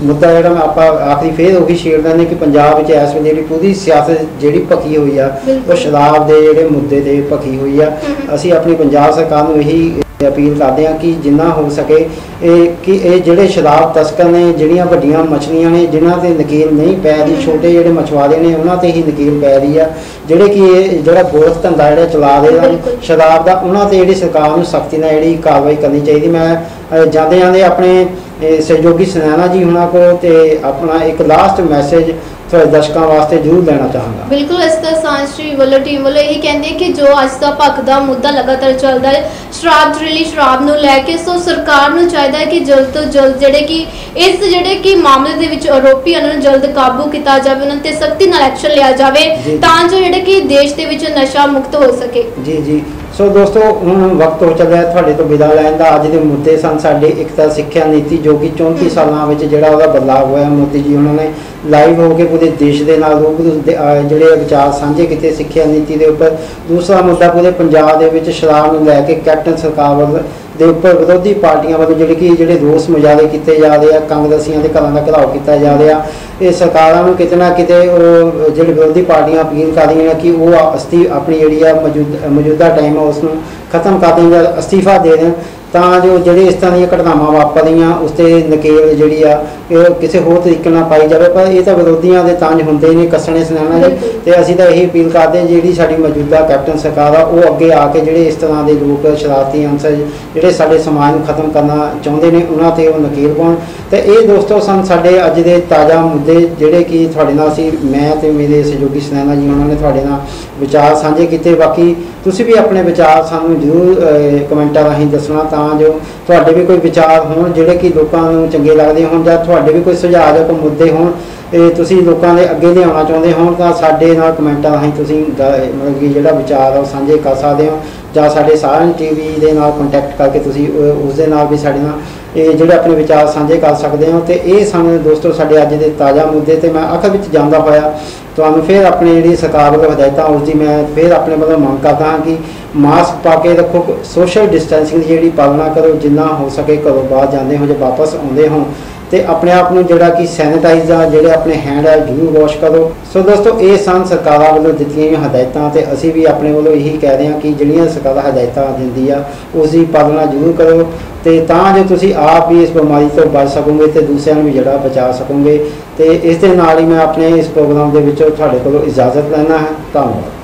ਮੁੱਦਾ ਜਿਹੜਾ ਆਪਾਂ ਆਖਰੀ ਫੇਰ ਉਹੀ ਛੇੜ ਦਿੰਦੇ ਕਿ ਪੰਜਾਬ ਵਿੱਚ ਇਸ ਵੇਲੇ ਜਿਹੜੀ ਪੂਰੀ ਸਿਆਸਤ ਜਿਹੜੀ ਭਖੀ ਹੋਈ ਆ ਉਹ ਸ਼ਰਾਬ ਦੇ ਜਿਹੜੇ ਮੁੱਦੇ ਤੇ ਭਖੀ ਹੋਈ ਆ। ਅਸੀਂ ਆਪਣੀ ਪੰਜਾਬ ਸਰਕਾਰ ਨੂੰ ਇਹੀ ਅਪੀਲ ਕਰਦੇ ਹਾਂ ਕਿ ਜਿੰਨਾ ਹੋ ਸਕੇ ਇਹ ਜਿਹੜੇ ਸ਼ਰਾਬ ਤਸਕਰ ਨੇ, ਜਿਹੜੀਆਂ ਵੱਡੀਆਂ ਮਛਲੀਆਂ ਨੇ ਜਿਨ੍ਹਾਂ ਤੇ ਨਕੀਲ ਨਹੀਂ ਪੈ ਰਹੀ, ਛੋਟੇ ਜਿਹੜੇ ਮਛਵਾਰੇ ਨੇ ਉਹਨਾਂ ਤੇ ਹੀ ਨਕੀਲ ਪੈ ਰਹੀ ਆ, ਜਿਹੜੇ ਕਿ ਇਹ ਜਿਹੜਾ ਗੋਰਖ ਧੰਦਾ ਜਿਹੜਾ ਚਲਾ ਰਹੇ ਆ ਸ਼ਰਾਬ ਦਾ, ਉਹਨਾਂ ਤੇ ਜਿਹੜੀ ਸਰਕਾਰ ਨੂੰ ਸਖਤੀ ਨਾਲ ਜਿਹੜੀ ਕਾਰਵਾਈ ਕਰਨੀ ਚਾਹੀਦੀ। ਮੈਂ ਜਾਂਦੇ ਆਪਣੇ सहयोगी सुनैना जी हुणां को ते अपना एक लास्ट मैसेज थोड़े दर्शकों वास्ते जरूर लेना चाहूँगा। बिल्कुल इस तरह सांसरी वालों टीम वालों यही कहते हैं कि जो अज का भखदा मुद्दा लगातार चलता है शराब जहरीली शराब नूं लैके, सो सरकार नूं चाहिदा है कि जल्द तो जल्द जिहड़े कि इस जिहड़े कि मामले दे विच आरोपी उन्हां नूं जल्द काबू किया जाए, उन्हां ते सख्ती नाल एक्शन लिया जाए तां जो जिहड़े कि देश दे विच नशा मुक्त हो सके। जी जी सो दोस्तों हुण वक्त हो चलिया तुहाडे तो विदा लैण दा। अज दे मुद्दे सन साडे एक तां सिक्ख्या नीति जो कि 34 सालां विच जिहड़ा ओहदा बदलाव होया, मोदी जी उन्होंने लाइव होकर पूरे देश के नाल रूबरू जिहड़े विचार साझे किए सिक्ख्या नीति के उपर। दूसरा मुद्दा पूरे पंजाब दे विच शराब नूं लैके कैप्टन सरकार वाल दे उपर विरोधी पार्टियां वालों जिहड़े रोस मुजाहरे किए जा रहे हैं, कांग्रेसियों के घरों का घिराव किया जा रहा, ये सरकारां नूं किते ना किते जिहड़ी विरोधी पार्टियां अपील कर रही हैं कि वो अपनी जिहड़ी मौजूदा टाइम है उसनूं खत्म कर दें, अस्तीफा दे दें ਤਾਂ जो ਜਿਹੜੇ इस तरह ਦੀਆਂ ਘਟਨਾਵਾਂ ਵਾਪਰ ਰਹੀਆਂ ਉਸ 'ਤੇ ਨਕੇਲ ਜਿਹੜੀ ਆ ਇਹ ਕਿਸੇ ਹੋਰ ਤਰੀਕੇ ਨਾਲ ਪਾਈ ਜਾਵੇ। ਪਰ ਇਹ ਤਾਂ ਵਿਰੋਧੀਆਂ ਦੇ ਤੰਜ ਹੁੰਦੇ ਨੇ ਕੱਸਣੇ ਸੁਣਾਉਣਾ ਜੀ, ਤੇ ਅਸੀਂ ਤਾਂ ਇਹੀ ਅਪੀਲ ਕਰਦੇ ਹਾਂ ਜਿਹੜੀ ਸਾਡੀ ਮੌਜੂਦਾ ਕੈਪਟਨ ਸਰਕਾਰ ਆ ਉਹ ਅੱਗੇ ਆ ਕੇ ਜਿਹੜੇ ਇਸ ਤਰ੍ਹਾਂ ਦੇ ਲੋਕ ਸ਼ਰਾਰਤੀ ਅੰਸਰ ਜਿਹੜੇ ਸਾਡੇ ਸਮਾਜ ਨੂੰ ਖਤਮ ਕਰਨਾ ਚਾਹੁੰਦੇ ਨੇ ਉਹਨਾਂ 'ਤੇ ਉਹ ਨਕੇਲ ਪਾਉਣ। ਤੇ ਇਹ ਦੋਸਤੋ ਸਨ ਸਾਡੇ ਅੱਜ ਦੇ ਤਾਜ਼ਾ ਮੁੱਦੇ ਜਿਹੜੇ ਕਿ ਤੁਹਾਡੇ ਨਾਲ ਅਸੀਂ ਮੈਂ ਤੇ ਮੇਰੇ ਸਹਿਯੋਗੀ ਸੁਨੈਨਾ ਜੀ ਉਹਨਾਂ ਨੇ ਤੁਹਾਡੇ ਨਾਲ ਵਿਚਾਰ ਸਾਂਝੇ ਕੀਤੇ। ਬਾਕੀ ਤੁਸੀਂ ਵੀ ਆਪਣੇ ਵਿਚਾਰ ਸਾਨੂੰ ਜ਼ਰੂਰ ਕਮੈਂਟਾਂ ਰਾਹੀਂ ਦੱਸਣਾ ਤਾਂ जो तुहाडे भी कोई विचार होण जिहड़े कि लोकां नूं चंगे लगदे होण जां तुहाडे भी कोई सुझाव जां कोई मुद्दे होण तुसीं लोकां दे अग्गे लिआउणा चाहुंदे होण तां साडे नाल कमेंटां राहीं तुसीं मतलब कि जिहड़ा विचार आ साਂਝੇ कर सकदे हो जां साडे सारन टीवी दे नाल कंटैक्ट करके तुसीं उस दे नाल भी साडे नाल ये जिहड़े अपने विचार साਂਝੇ कर सकदे हो। ते इह सन दोस्तों साडे अज दे ताज़ा मुद्दे। ते मैं आखिर विच जांदा होया ਤੁਹਾਨੂੰ फिर अपने जी सरकार वालों हदायतां उसकी मैं फिर अपने वालों मंग करता हाँ कि मास्क पा के रखो, सोशल डिस्टेंसिंग की जी पालना करो, जिन्ना हो सके घरों बाहर जाते हो जो वापस आते हो तो अपने आप में जोड़ा कि सैनिटाइज जोड़े अपने हैंड है जरूर वॉश करो। सो दोस्तों ये सन सरकार वालों दी हदायतां ते असी भी अपने वालों यही कह रहे हैं कि जिहड़ियां सरकार हदायतां दिंदी आ उसकी पालना जरूर करो तो जो तुसी आप भी इस बीमारी तो बच सकोगे तो दूसरों भी जड़ा बचा सकोगे। तो इस दे नाल ही मैं अपने इस प्रोग्राम के तुहाडे कोलों इजाजत लेना है। धन्यवाद।